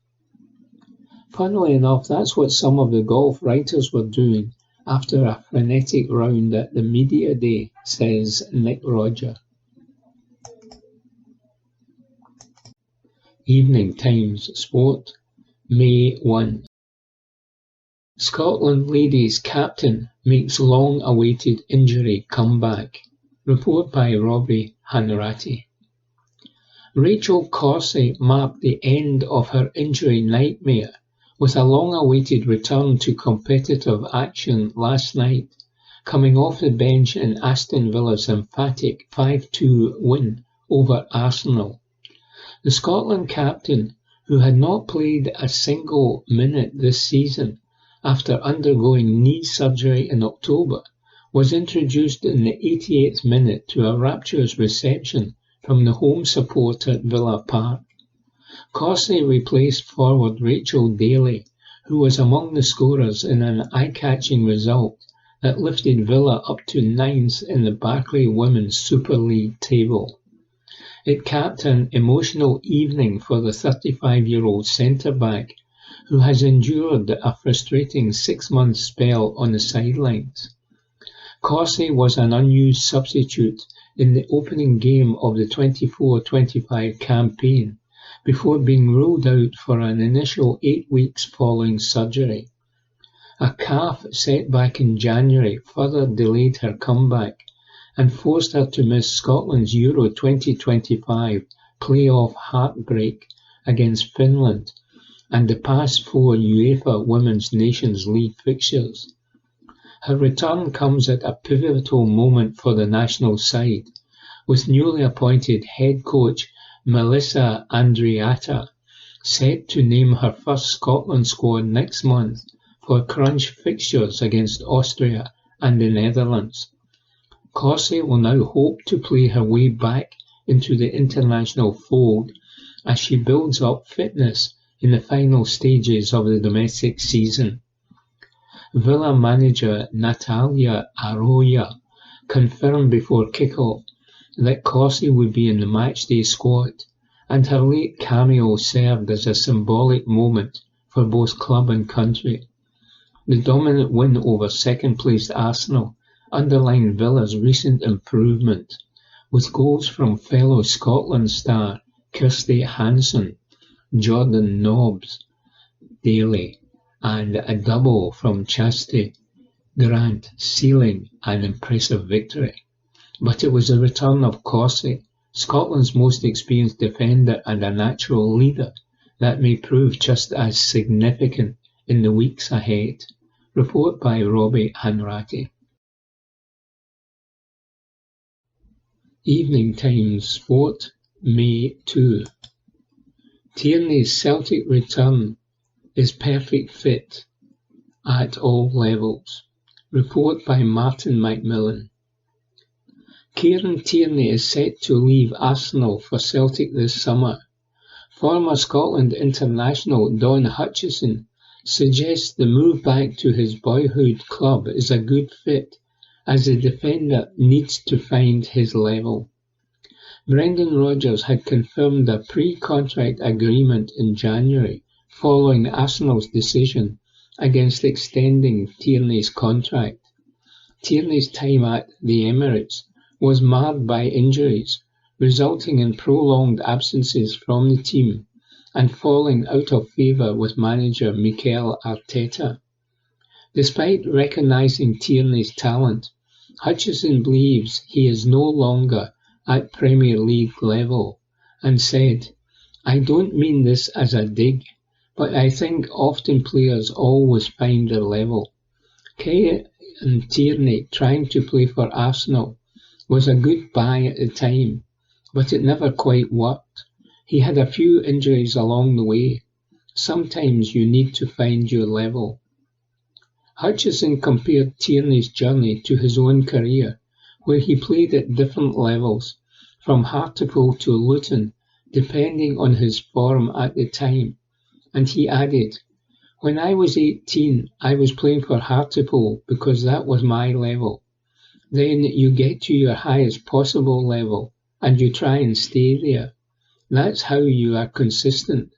Funnily enough, that's what some of the golf writers were doing after a frenetic round at the media day, says Nick Roger. Evening Times Sport, May 1. Scotland ladies captain makes long-awaited injury comeback. Report by Robbie Hanratty. Rachel Corsie marked the end of her injury nightmare with a long-awaited return to competitive action last night, coming off the bench in Aston Villa's emphatic 5-2 win over Arsenal. The Scotland captain, who had not played a single minute this season after undergoing knee surgery in October, was introduced in the 88th minute to a rapturous reception from the home support at Villa Park. Corsie replaced forward Rachel Daly, who was among the scorers in an eye-catching result that lifted Villa up to 9th in the Barclays Women's Super League table. It capped an emotional evening for the 35-year-old centre-back, who has endured a frustrating 6-month spell on the sidelines. Corsie was an unused substitute in the opening game of the 24-25 campaign before being ruled out for an initial 8 weeks following surgery. A calf setback in January further delayed her comeback and forced her to miss Scotland's Euro 2025 playoff heartbreak against Finland and the past 4 UEFA Women's Nations League fixtures. Her return comes at a pivotal moment for the national side, with newly appointed head coach Melissa Andreatta set to name her first Scotland squad next month for crunch fixtures against Austria and the Netherlands. Corsie will now hope to play her way back into the international fold as she builds up fitness in the final stages of the domestic season. Villa manager Natalia Arroyo confirmed before kick-off that Corsie would be in the matchday squad, and her late cameo served as a symbolic moment for both club and country. The dominant win over second-placed Arsenal underlined Villa's recent improvement, with goals from fellow Scotland star Kirsty Hanson, Jordan Nobbs Daly, and a double from Chastity Grant sealing an impressive victory. But it was the return of Corsie, Scotland's most experienced defender and a natural leader, that may prove just as significant in the weeks ahead. Report by Robbie Hanratty. Evening Times Sport, May 2. Tierney's Celtic return is perfect fit at all levels. Report by Martin McMillan. Kieran Tierney is set to leave Arsenal for Celtic this summer. Former Scotland international Don Hutchison suggests the move back to his boyhood club is a good fit, as the defender needs to find his level. Brendan Rodgers had confirmed a pre-contract agreement in January following Arsenal's decision against extending Tierney's contract. Tierney's time at the Emirates was marred by injuries, resulting in prolonged absences from the team and falling out of favour with manager Mikel Arteta. Despite recognising Tierney's talent, Hutchison believes he is no longer at Premier League level and said, "I don't mean this as a dig, but I think often players always find their level. Kieran Tierney trying to play for Arsenal was a good buy at the time, but it never quite worked. He had a few injuries along the way. Sometimes you need to find your level." Hutchison compared Tierney's journey to his own career, where he played at different levels, from Hartlepool to Luton, depending on his form at the time. And he added, "When I was 18, I was playing for Hartlepool because that was my level. Then you get to your highest possible level and you try and stay there. That's how you are consistent."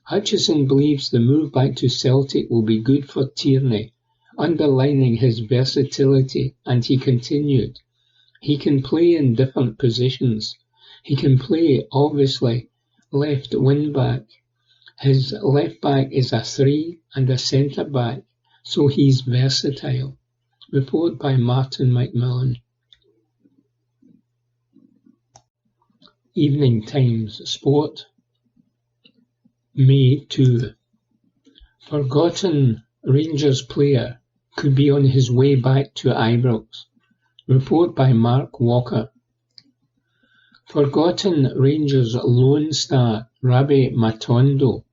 Hutchison believes the move back to Celtic will be good for Tierney, underlining his versatility, and he continued, "He can play in different positions. He can play, obviously, left wing-back. His left-back is a 3 and a centre-back, so he's versatile." Report by Martin McMillan. Evening Times Sport, May 2. Forgotten Rangers player could be on his way back to Ibrox. Report by Mark Walker. Forgotten Rangers Lone Star Rabbi Matondo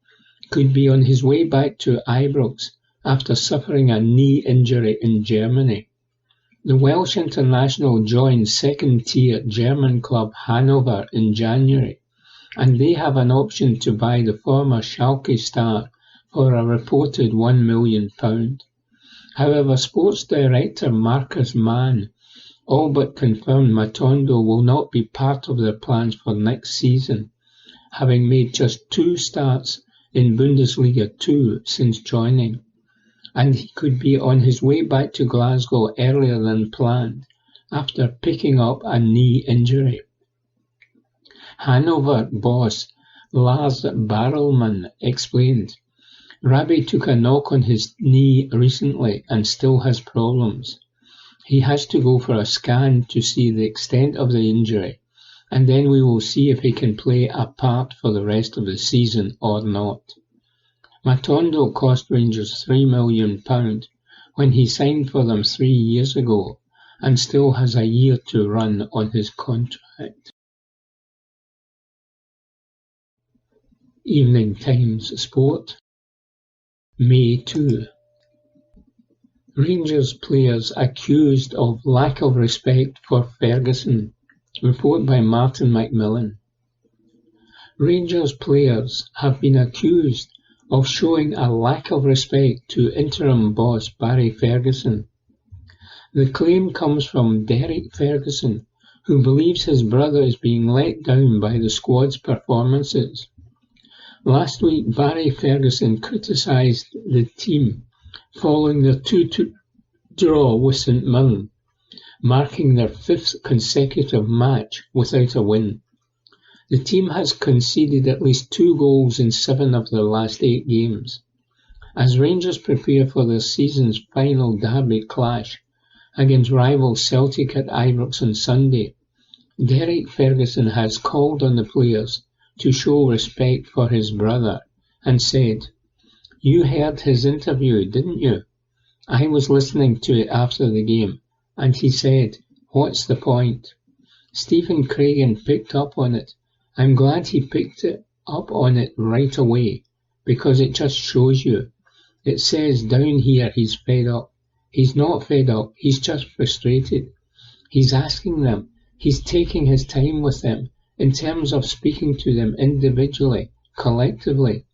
could be on his way back to Ibrox after suffering a knee injury in Germany. The Welsh international joined second-tier German club Hanover in January, and they have an option to buy the former Schalke star for a reported £1 million. However, sports director Marcus Mann all but confirmed Matondo will not be part of their plans for next season, having made just 2 starts in Bundesliga 2 since joining. and he could be on his way back to Glasgow earlier than planned after picking up a knee injury. Hanover boss Lars Barrelman explained, "Rabbi took a knock on his knee recently and still has problems. He has to go for a scan to see the extent of the injury, and then we will see if he can play a part for the rest of the season or not." Matondo cost Rangers £3 million when he signed for them 3 years ago and still has a year to run on his contract. Evening Times Sport, May 2. Rangers players accused of lack of respect for Ferguson. Report by Martin McMillan. Rangers players have been accused of showing a lack of respect to interim boss Barry Ferguson. The claim comes from Derek Ferguson, who believes his brother is being let down by the squad's performances. Last week, Barry Ferguson criticised the team following their 2-2 draw with St Mirren, marking their 5th consecutive match without a win. The team has conceded at least 2 goals in 7 of their last 8 games. As Rangers prepare for their season's final derby clash against rival Celtic at Ibrox on Sunday, Derek Ferguson has called on the players to show respect for his brother and said, "You heard his interview, didn't you? I was listening to it after the game, and he said, 'What's the point?' Stephen Craigan picked up on it. I'm glad he picked up on it right away, because it just shows you. It says down here he's fed up. He's not fed up, he's just frustrated. He's asking them, he's taking his time with them, in terms of speaking to them individually, collectively.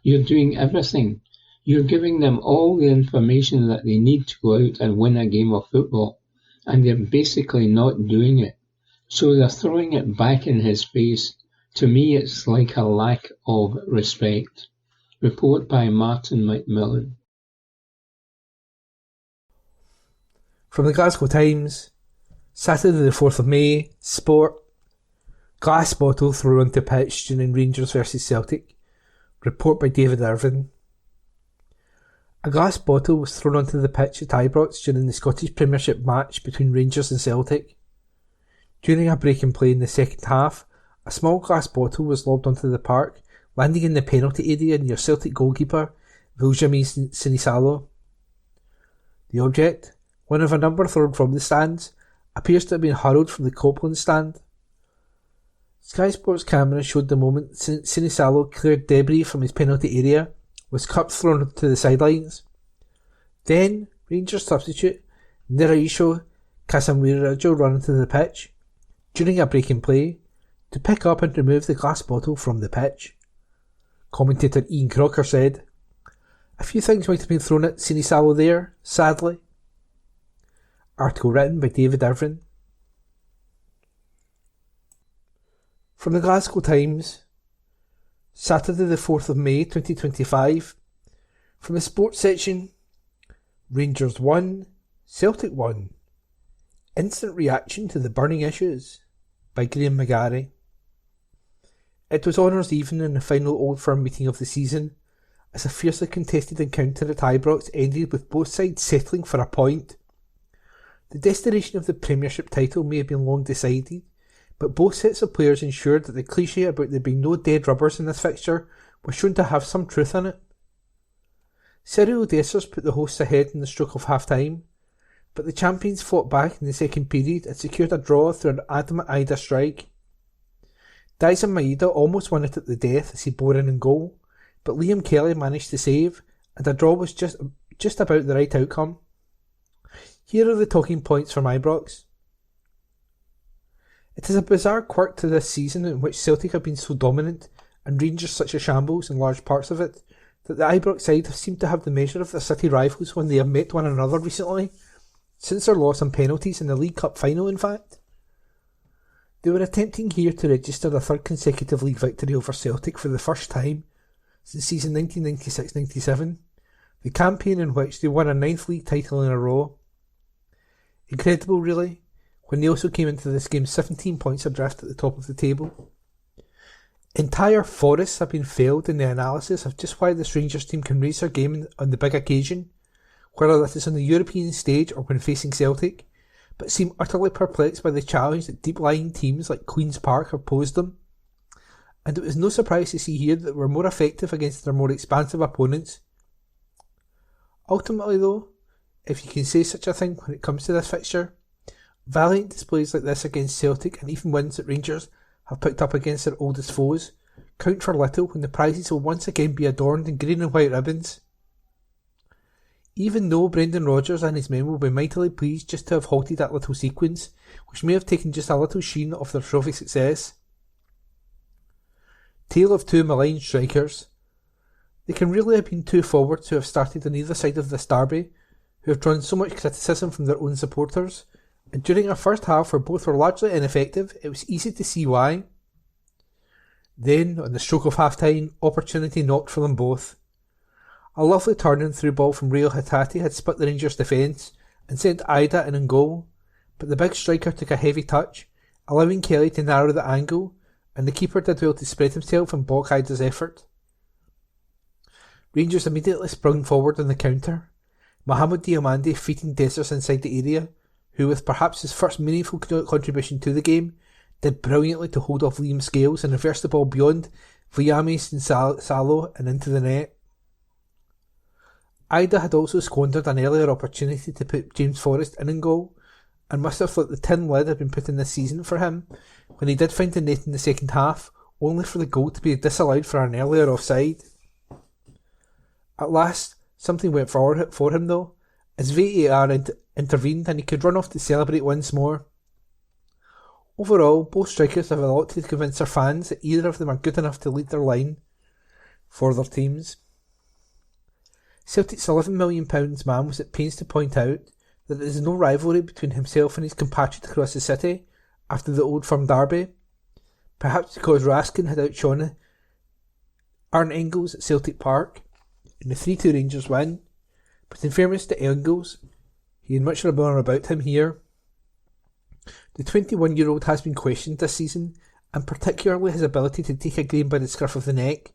You're doing everything. You're giving them all the information that they need to go out and win a game of football, and they're basically not doing it. So they're throwing it back in his face. To me, it's like a lack of respect." Report by Martin McMillan. From the Glasgow Times, Saturday the 4th of May, Sport. Glass bottle thrown onto pitch during Rangers vs Celtic. Report by David Irvin. A glass bottle was thrown onto the pitch at Ibrox during the Scottish Premiership match between Rangers and Celtic. During a break in play in the second half, a small glass bottle was lobbed onto the park, landing in the penalty area near Celtic goalkeeper Viljami Sinisalo. The object, one of a number thrown from the stands, appears to have been hurled from the Copeland stand. Sky Sports camera showed the moment Sinisalo cleared debris from his penalty area, with cup thrown to the sidelines. Then, Rangers substitute Niraisho Casemiro ran onto the pitch, during a break in play, to pick up and remove the glass bottle from the pitch. Commentator Ian Crocker said, "A few things might have been thrown at Sinisalo there, sadly." Article written by David Irvin. From the Glasgow Times, Saturday the 4th of May 2025. From the sports section, Rangers 1, Celtic 1. Instant reaction to the burning issues, by Graham McGarry. It was honours evening in the final Old Firm meeting of the season, as a fiercely contested encounter at Ibrox ended with both sides settling for a point. The destination of the Premiership title may have been long decided, but both sets of players ensured that the cliché about there being no dead rubbers in this fixture was shown to have some truth in it. Cyril Dessers put the hosts ahead in the stroke of half-time, but the champions fought back in the second period and secured a draw through an Adam Ida strike. Dyson Maeda almost won it at the death as he bore in goal, but Liam Kelly managed to save, and a draw was just about the right outcome. Here are the talking points from Ibrox. It is a bizarre quirk to this season in which Celtic have been so dominant and Rangers such a shambles in large parts of it, that the Ibrox side have seemed to have the measure of their city rivals when they have met one another recently, since their loss on penalties in the League Cup final in fact. They were attempting here to register a third consecutive league victory over Celtic for the first time since season 1996-97, the campaign in which they won a 9th league title in a row. Incredible, really, when they also came into this game 17 points adrift at the top of the table. Entire forests have been failed in the analysis of just why this Rangers team can raise their game on the big occasion, whether that is on the European stage or when facing Celtic, but seem utterly perplexed by the challenge that deep-lying teams like Queen's Park have posed them. And it was no surprise to see here that they were more effective against their more expansive opponents. Ultimately though, if you can say such a thing when it comes to this fixture, valiant displays like this against Celtic and even wins that Rangers have picked up against their oldest foes count for little when the prizes will once again be adorned in green and white ribbons. Even though Brendan Rodgers and his men will be mightily pleased just to have halted that little sequence, which may have taken just a little sheen off their trophy success. Tale of two maligned strikers. They can really have been two forwards who have started on either side of this derby, who have drawn so much criticism from their own supporters, and during a first half where both were largely ineffective, it was easy to see why. Then, on the stroke of half-time, opportunity knocked for them both. A lovely turn-in through ball from Rio Hatate had split the Rangers' defence and sent Ida in goal, but the big striker took a heavy touch, allowing Kelly to narrow the angle, and the keeper did well to spread himself and block Ida's effort. Rangers immediately sprung forward on the counter, Mohamed Diomande feeding Dessers inside the area, who with perhaps his first meaningful contribution to the game, did brilliantly to hold off Liam Scales and reverse the ball beyond Villames and Salo and into the net. Ida had also squandered an earlier opportunity to put James Forrest in goal, and must have thought the tin lid had been put in this season for him, when he did find the net in the second half, only for the goal to be disallowed for an earlier offside. At last, something went for him though, as VAR intervened and he could run off to celebrate once more. Overall, both strikers have a lot to convince their fans that either of them are good enough to lead their line for their teams. Celtic's £11 million man was at pains to point out that there is no rivalry between himself and his compatriot across the city after the Old Firm derby, perhaps because Raskin had outshone Arne Engels at Celtic Park in the 3-2 Rangers win, but in fairness to Engels, he had much more about him here. The 21-year-old has been questioned this season, and particularly his ability to take a game by the scruff of the neck.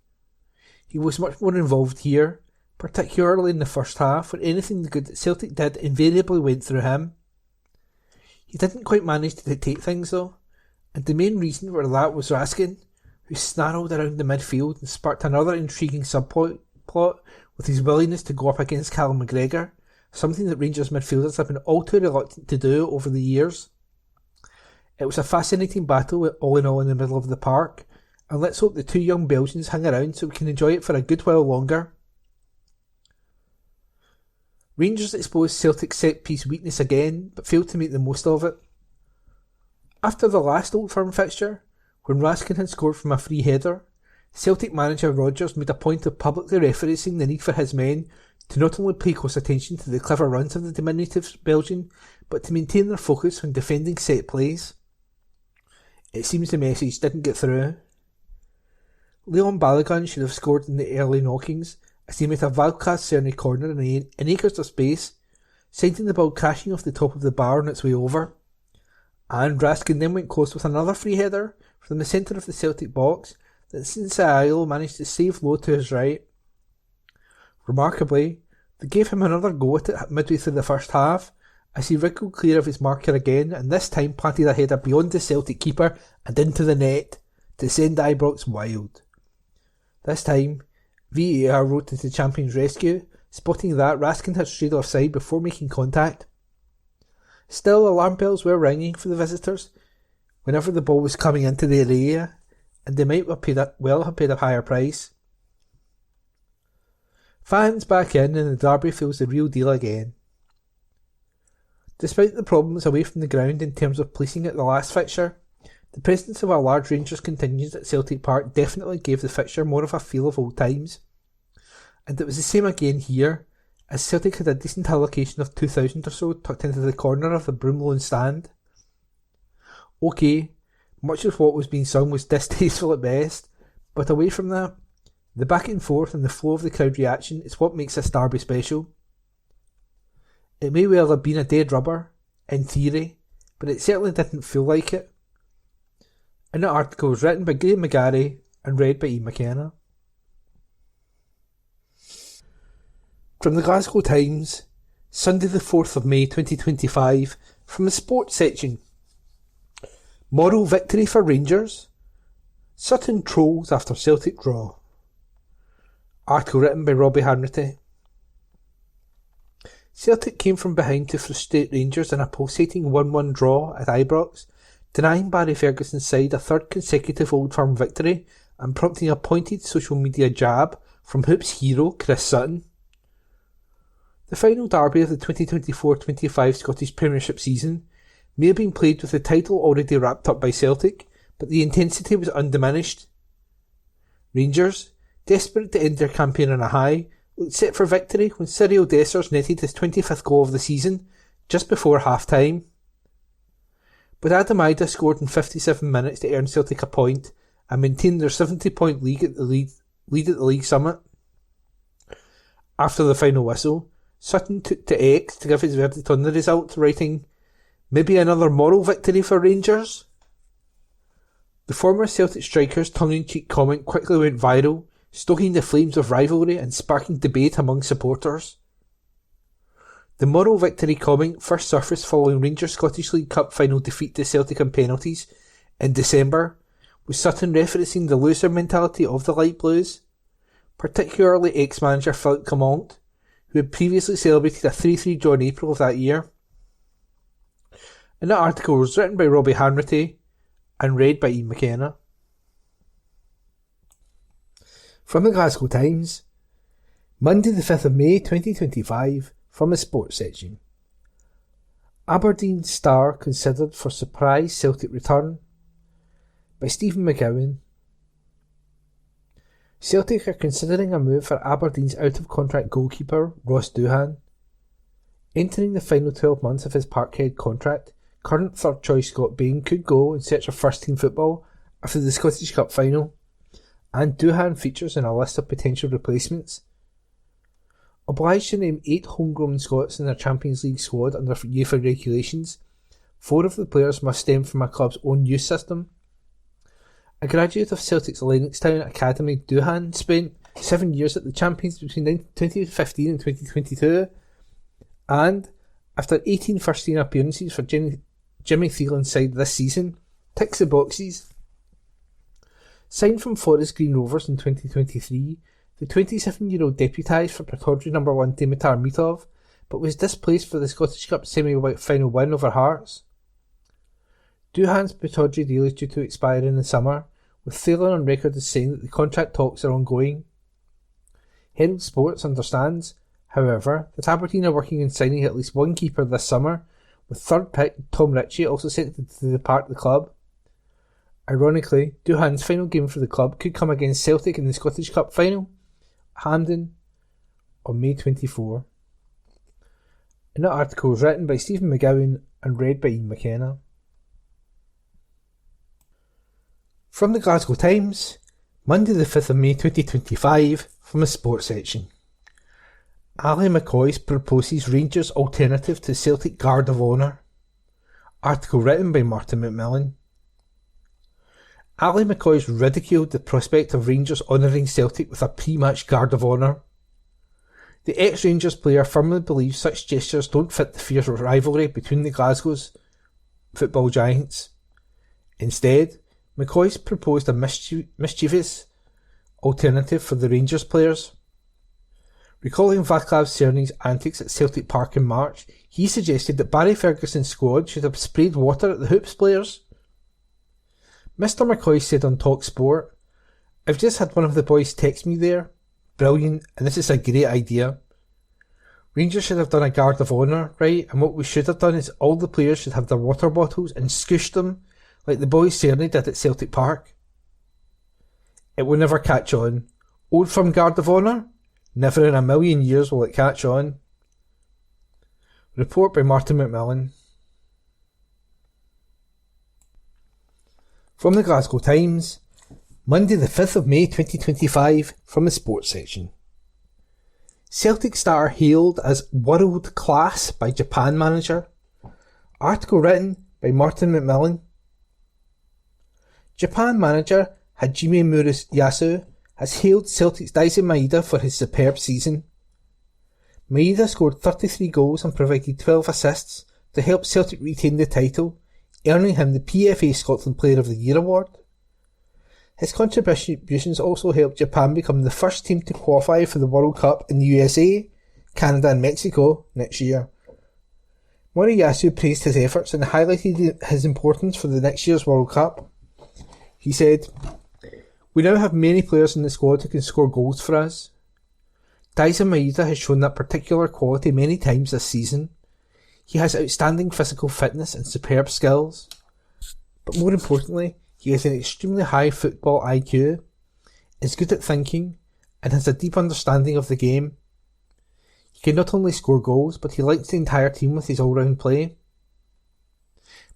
He was much more involved here, particularly in the first half, where anything good that Celtic did invariably went through him. He didn't quite manage to dictate things though, and the main reason for that was Raskin, who snarled around the midfield and sparked another intriguing subplot with his willingness to go up against Callum McGregor, something that Rangers midfielders have been all too reluctant to do over the years. It was a fascinating battle all in all in the middle of the park, and let's hope the two young Belgians hang around so we can enjoy it for a good while longer. Rangers exposed Celtic's set-piece weakness again, but failed to make the most of it. After the last Old Firm fixture, when Raskin had scored from a free header, Celtic manager Rodgers made a point of publicly referencing the need for his men to not only pay close attention to the clever runs of the diminutive Belgian, but to maintain their focus on defending set plays. It seems the message didn't get through. Leon Balogun should have scored in the early knockings, as he made a Valkas Cerny corner in acres of space, sending the ball crashing off the top of the bar on its way over. And Raskin then went close with another free header from the centre of the Celtic box that Sinsayalo managed to save low to his right. Remarkably, they gave him another go at it midway through the first half, as he wriggled clear of his marker again and this time planted a header beyond the Celtic keeper and into the net to send Ibrox wild. This time, VAR rode to the champion's rescue, spotting that Raskin had strayed offside before making contact. Still, alarm bells were ringing for the visitors whenever the ball was coming into their area, and they might well have paid a higher price. Fans back in and the derby feels the real deal again. Despite the problems away from the ground in terms of policing at the last fixture, the presence of a large Rangers contingent at Celtic Park definitely gave the fixture more of a feel of old times. And it was the same again here, as Celtic had a decent allocation of 2,000 or so tucked into the corner of the Broomloan stand. OK, much of what was being sung was distasteful at best, but away from that, The back and forth and the flow of the crowd reaction is what makes this derby special. It may well have been a dead rubber, in theory, but it certainly didn't feel like it. And the article was written by Graham McGarry and read by Ian McKenna. From the Glasgow Times, Sunday the 4th of May 2025, from the sports section. Moral victory for Rangers. Sutton trolls after Celtic draw. Article written by Robbie Hanratty. Celtic came from behind to frustrate Rangers in a pulsating 1-1 draw at Ibrox, denying Barry Ferguson's side a third consecutive Old Firm victory and prompting a pointed social media jab from Hoops hero Chris Sutton. The final derby of the 2024-25 Scottish Premiership season may have been played with the title already wrapped up by Celtic, but the intensity was undiminished. Rangers, desperate to end their campaign on a high, looked set for victory when Cyril Dessers netted his 25th goal of the season just before half-time. But Adam Ida scored in 57 minutes to earn Celtic a point and maintain their 70-point lead at the league summit. After the final whistle, Sutton took to X to give his verdict on the result, writing, "Maybe another moral victory for Rangers?" The former Celtic striker's tongue-in-cheek comment quickly went viral, stoking the flames of rivalry and sparking debate among supporters. The moral victory comment first surfaced following Rangers' Scottish League Cup final defeat to Celtic on penalties in December, with Sutton referencing the loser mentality of the Light Blues, particularly ex-manager Philippe Clement, who had previously celebrated a 3-3 draw in April of that year. And that article was written by Robbie Hanratty and read by Ian McKenna. From the Glasgow Times, Monday the 5th of May 2025, from the sports section. Aberdeen star considered for surprise Celtic return, by Stephen McGowan. Celtic are considering a move for Aberdeen's out-of-contract goalkeeper Ross Doohan. Entering the final 12 months of his Parkhead contract, current third-choice Scott Bain could go in search of first-team football after the Scottish Cup final, and Doohan features in a list of potential replacements. Obliged to name 8 homegrown Scots in their Champions League squad under UEFA regulations, 4 of the players must stem from a club's own youth system. A graduate of Celtic's Lennoxtown Academy, Doohan spent 7 years at the Champions between 2015 and 2022, and, after 18 first-team appearances for Jimmy Thielen's side this season, ticks the boxes. Signed from Forest Green Rovers in 2023, the 27-year-old deputised for Pittodrie number 1 Dimitar Mitov, but was displaced for the Scottish Cup semi-final win over Hearts. Doohan's Pittodrie deal is due to expire in the summer, with Thielen on record as saying that the contract talks are ongoing. Herald Sports understands, however, that Aberdeen are working on signing at least one keeper this summer, with third pick Tom Ritchie also set to depart the club. Ironically, Doohan's final game for the club could come against Celtic in the Scottish Cup final, Hampden, on May 24. And that article was written by Stephen McGowan and read by Ian McKenna. From the Glasgow Times, Monday the 5th of May 2025, from the sports section. Ali McCoy proposes Rangers' alternative to Celtic Guard of Honour. Article written by Martin McMillan. Ali McCoy ridiculed the prospect of Rangers honouring Celtic with a pre-match Guard of Honour. The ex-Rangers player firmly believes such gestures don't fit the fierce rivalry between the Glasgow's football giants. Instead, McCoy proposed a mischievous alternative for the Rangers players. Recalling Václav Cerny's antics at Celtic Park in March, he suggested that Barry Ferguson's squad should have sprayed water at the Hoops players. Mr. McCoy said on TalkSport, "I've just had one of the boys text me there. Brilliant, and this is a great idea. Rangers should have done a Guard of Honour, right? And what we should have done is all the players should have their water bottles and scooshed them, like the boys Cerny did at Celtic Park. It will never catch on. Old Firm Guard of Honour? Never in a million years will it catch on." Report by Martin McMillan. From the Glasgow Times, Monday the 5th of May 2025 from the sports section. Celtic star hailed as world class by Japan manager. Article written by Martin McMillan. Japan manager Hajime Murayasu has hailed Celtic's Daisen Maeda for his superb season. Maeda scored 33 goals and provided 12 assists to help Celtic retain the title, earning him the PFA Scotland Player of the Year award. His contributions also helped Japan become the first team to qualify for the World Cup in the USA, Canada and Mexico next year. Murayasu praised his efforts and highlighted his importance for the next year's World Cup. He said, "We now have many players in the squad who can score goals for us. Daisen Maeda has shown that particular quality many times this season. He has outstanding physical fitness and superb skills. But more importantly, he has an extremely high football IQ, is good at thinking, and has a deep understanding of the game. He can not only score goals, but he links the entire team with his all-round play."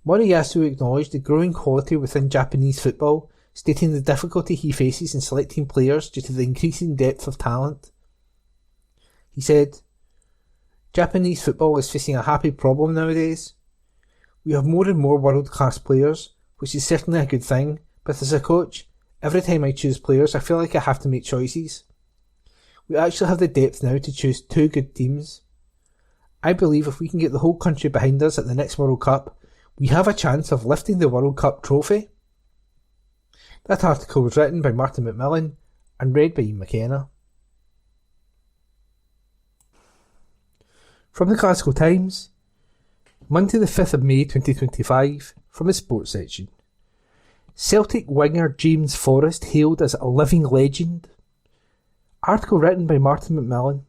Murayasu acknowledged the growing quality within Japanese football, stating the difficulty he faces in selecting players due to the increasing depth of talent. He said, "Japanese football is facing a happy problem nowadays. We have more and more world-class players, which is certainly a good thing, but as a coach, every time I choose players I feel like I have to make choices. We actually have the depth now to choose two good teams. I believe if we can get the whole country behind us at the next World Cup, we have a chance of lifting the World Cup trophy." That article was written by Martin McMillan and read by Ian McKenna. From the Glasgow Times, Monday the 5th of May 2025, from the sports section. Celtic winger James Forrest hailed as a living legend. Article written by Martin McMillan.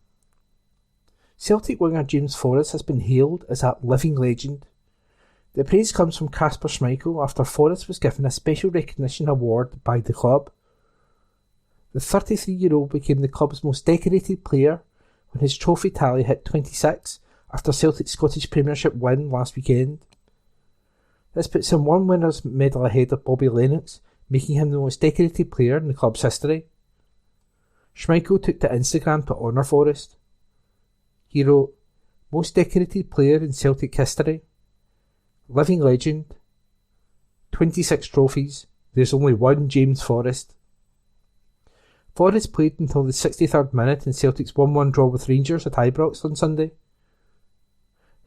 Celtic winger James Forrest has been hailed as a living legend. The praise comes from Kasper Schmeichel after Forrest was given a special recognition award by the club. The 33-year-old became the club's most decorated player when his trophy tally hit 26 after Celtic's Scottish Premiership win last weekend. This puts him one winner's medal ahead of Bobby Lennox, making him the most decorated player in the club's history. Schmeichel took to Instagram to honour Forrest. He wrote, "Most decorated player in Celtic history. Living legend. 26 trophies. There's only one James Forrest." Forrest played until the 63rd minute in Celtic's 1-1 draw with Rangers at Ibrox on Sunday.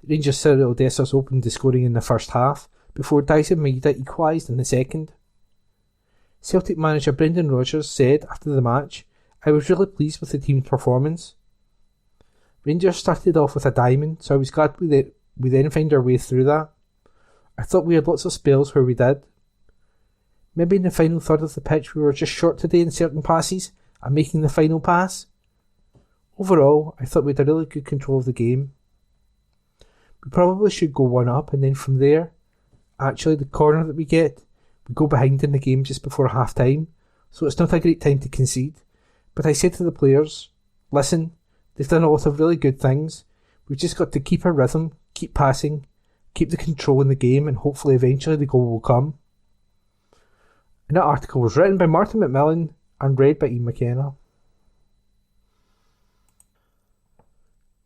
Rangers Cyril Dessers opened the scoring in the first half, before Daisen Maeda equalised in the second. Celtic manager Brendan Rodgers said after the match, "I was really pleased with the team's performance. Rangers started off with a diamond, so I was glad we then found our way through that. I thought we had lots of spells where we did. Maybe in the final third of the pitch we were just short today in certain passes and making the final pass. Overall, I thought we had a really good control of the game. We probably should go one up, and then from there, actually the corner that we get, we go behind in the game just before half time, so it's not a great time to concede. But I said to the players, listen, they've done a lot of really good things. We've just got to keep our rhythm, keep passing, keep the control in the game, and hopefully eventually the goal will come." And that article was written by Martin McMillan and read by Ian McKenna.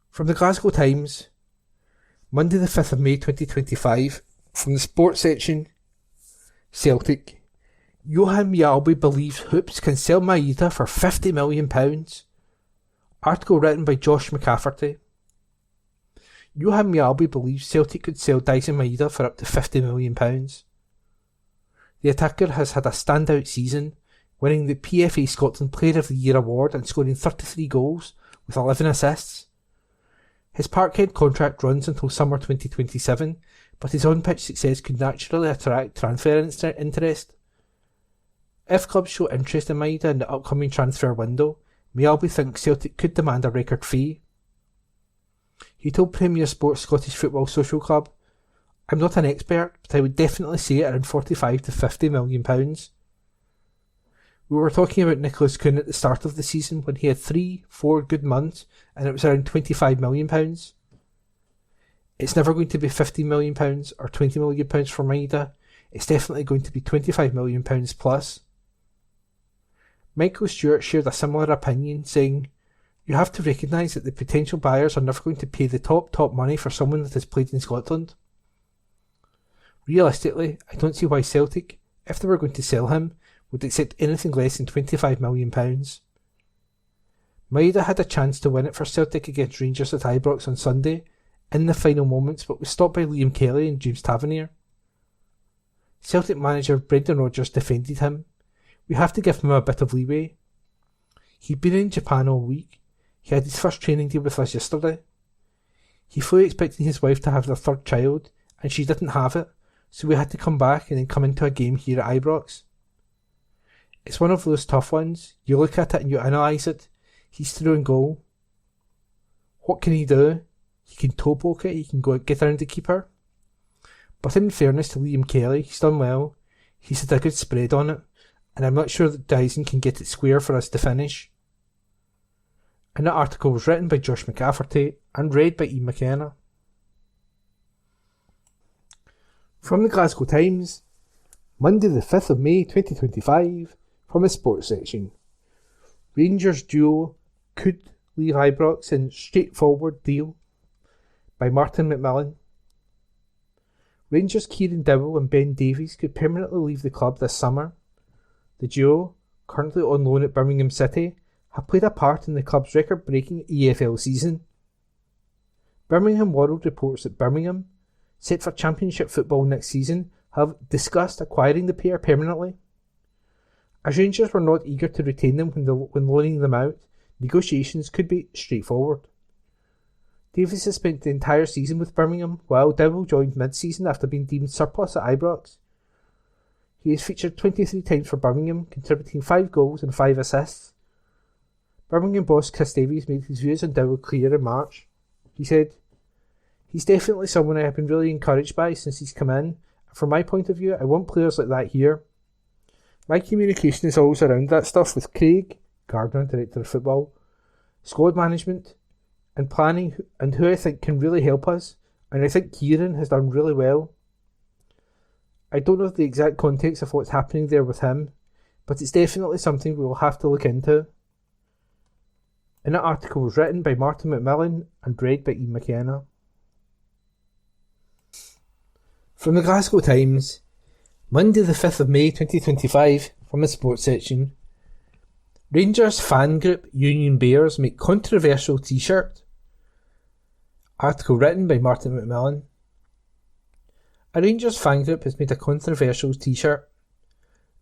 From the Glasgow Times, Monday the 5th of May 2025, from the sports section, Celtic. Johan Mjällby believes Hoops can sell Maeda for £50 million. Article written by Josh McCafferty. Johan Mjällby believes Celtic could sell Daisen Maeda for up to £50 million. The attacker has had a standout season, winning the PFA Scotland Player of the Year award and scoring 33 goals with 11 assists. His Parkhead contract runs until summer 2027, but his on-pitch success could naturally attract transfer interest. If clubs show interest in Maeda in the upcoming transfer window, Mjällby thinks Celtic could demand a record fee. He told Premier Sports Scottish Football Social Club, "I'm not an expert, but I would definitely say around 45 to £50 million. We were talking about Nicholas Kuhn at the start of the season when he had 3-4 good months and it was around £25 million. It's never going to be £50 million or £20 million for Maeda. It's definitely going to be £25 million plus." Michael Stewart shared a similar opinion, saying, "You have to recognise that the potential buyers are never going to pay the top money for someone that has played in Scotland. Realistically, I don't see why Celtic, if they were going to sell him, would accept anything less than £25 million. Maeda had a chance to win it for Celtic against Rangers at Ibrox on Sunday, in the final moments, but was stopped by Liam Kelly and James Tavernier. Celtic manager Brendan Rodgers defended him. We have to give him a bit of leeway. He'd been in Japan all week. He had his first training day with us yesterday. He flew expecting his wife to have their third child, and she didn't have it, so we had to come back and then come into a game here at Ibrox. It's one of those tough ones. You look at it and you analyse it. He's through and goal. What can he do? He can toe poke it, he can go get around the keeper. But in fairness to Liam Kelly, he's done well. He's had a good spread on it, and I'm not sure that Dyson can get it square for us to finish." And that article was written by Josh McCafferty and read by Ian McKenna. From the Glasgow Times, Monday the 5th of May 2025, from the sports section. Rangers duo could leave Ibrox in straightforward deal, by Martin McMillan. Rangers' Kieran Dowell and Ben Davies could permanently leave the club this summer. The duo, currently on loan at Birmingham City, have played a part in the club's record-breaking EFL season. Birmingham World reports that Birmingham, set for Championship football next season, have discussed acquiring the pair permanently. As Rangers were not eager to retain them when loaning them out, negotiations could be straightforward. Davies has spent the entire season with Birmingham, while Dowell joined mid-season after being deemed surplus at Ibrox. He has featured 23 times for Birmingham, contributing 5 goals and 5 assists. Birmingham boss Chris Davies made his views on Dowell clear in March. He said, "He's definitely someone I have been really encouraged by since he's come in, and from my point of view, I want players like that here. My communication is always around that stuff with Craig Gardner, Director of Football, squad management, and planning, and who I think can really help us, and I think Kieran has done really well. I don't know the exact context of what's happening there with him, but it's definitely something we will have to look into." And that article was written by Martin McMillan and read by Ian McKenna. From the Glasgow Times, Monday the 5th of May 2025, from the sports section. Rangers fan group Union Bears make controversial t-shirt. Article written by Martin McMillan. A Rangers fan group has made a controversial t-shirt.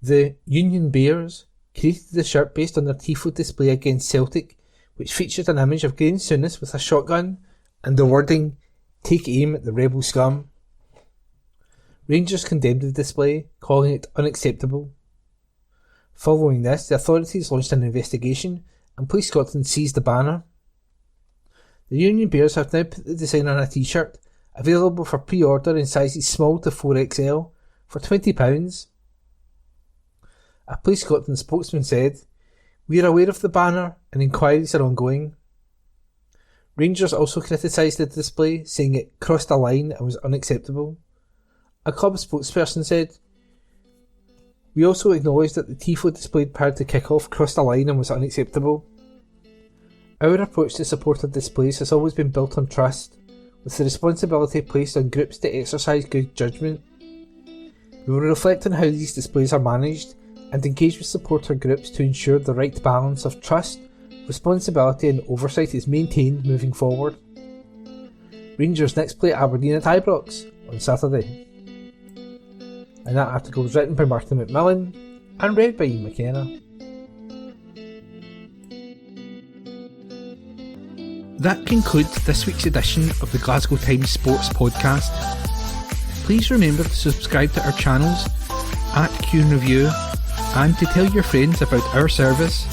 The Union Bears created the shirt based on their tifo display against Celtic, which featured an image of Graham Souness with a shotgun and the wording, "Take aim at the rebel scum." Rangers condemned the display, calling it unacceptable. Following this, the authorities launched an investigation and Police Scotland seized the banner. The Union Bears have now put the design on a t-shirt, available for pre-order in sizes small to 4XL, for £20. A Police Scotland spokesman said, "We are aware of the banner and inquiries are ongoing." Rangers also criticised the display, saying it crossed a line and was unacceptable. A club spokesperson said, "We also acknowledge that the tifo displayed prior to kick-off crossed a line and was unacceptable. Our approach to supporter displays has always been built on trust, with the responsibility placed on groups to exercise good judgment. We will reflect on how these displays are managed and engage with supporter groups to ensure the right balance of trust, responsibility and oversight is maintained moving forward." Rangers next play Aberdeen at Ibrox on Saturday. And that article was written by Martin McMillan and read by Ian McKenna. That concludes this week's edition of the Glasgow Times Sports Podcast. Please remember to subscribe to our channels at Q and Review and to tell your friends about our service.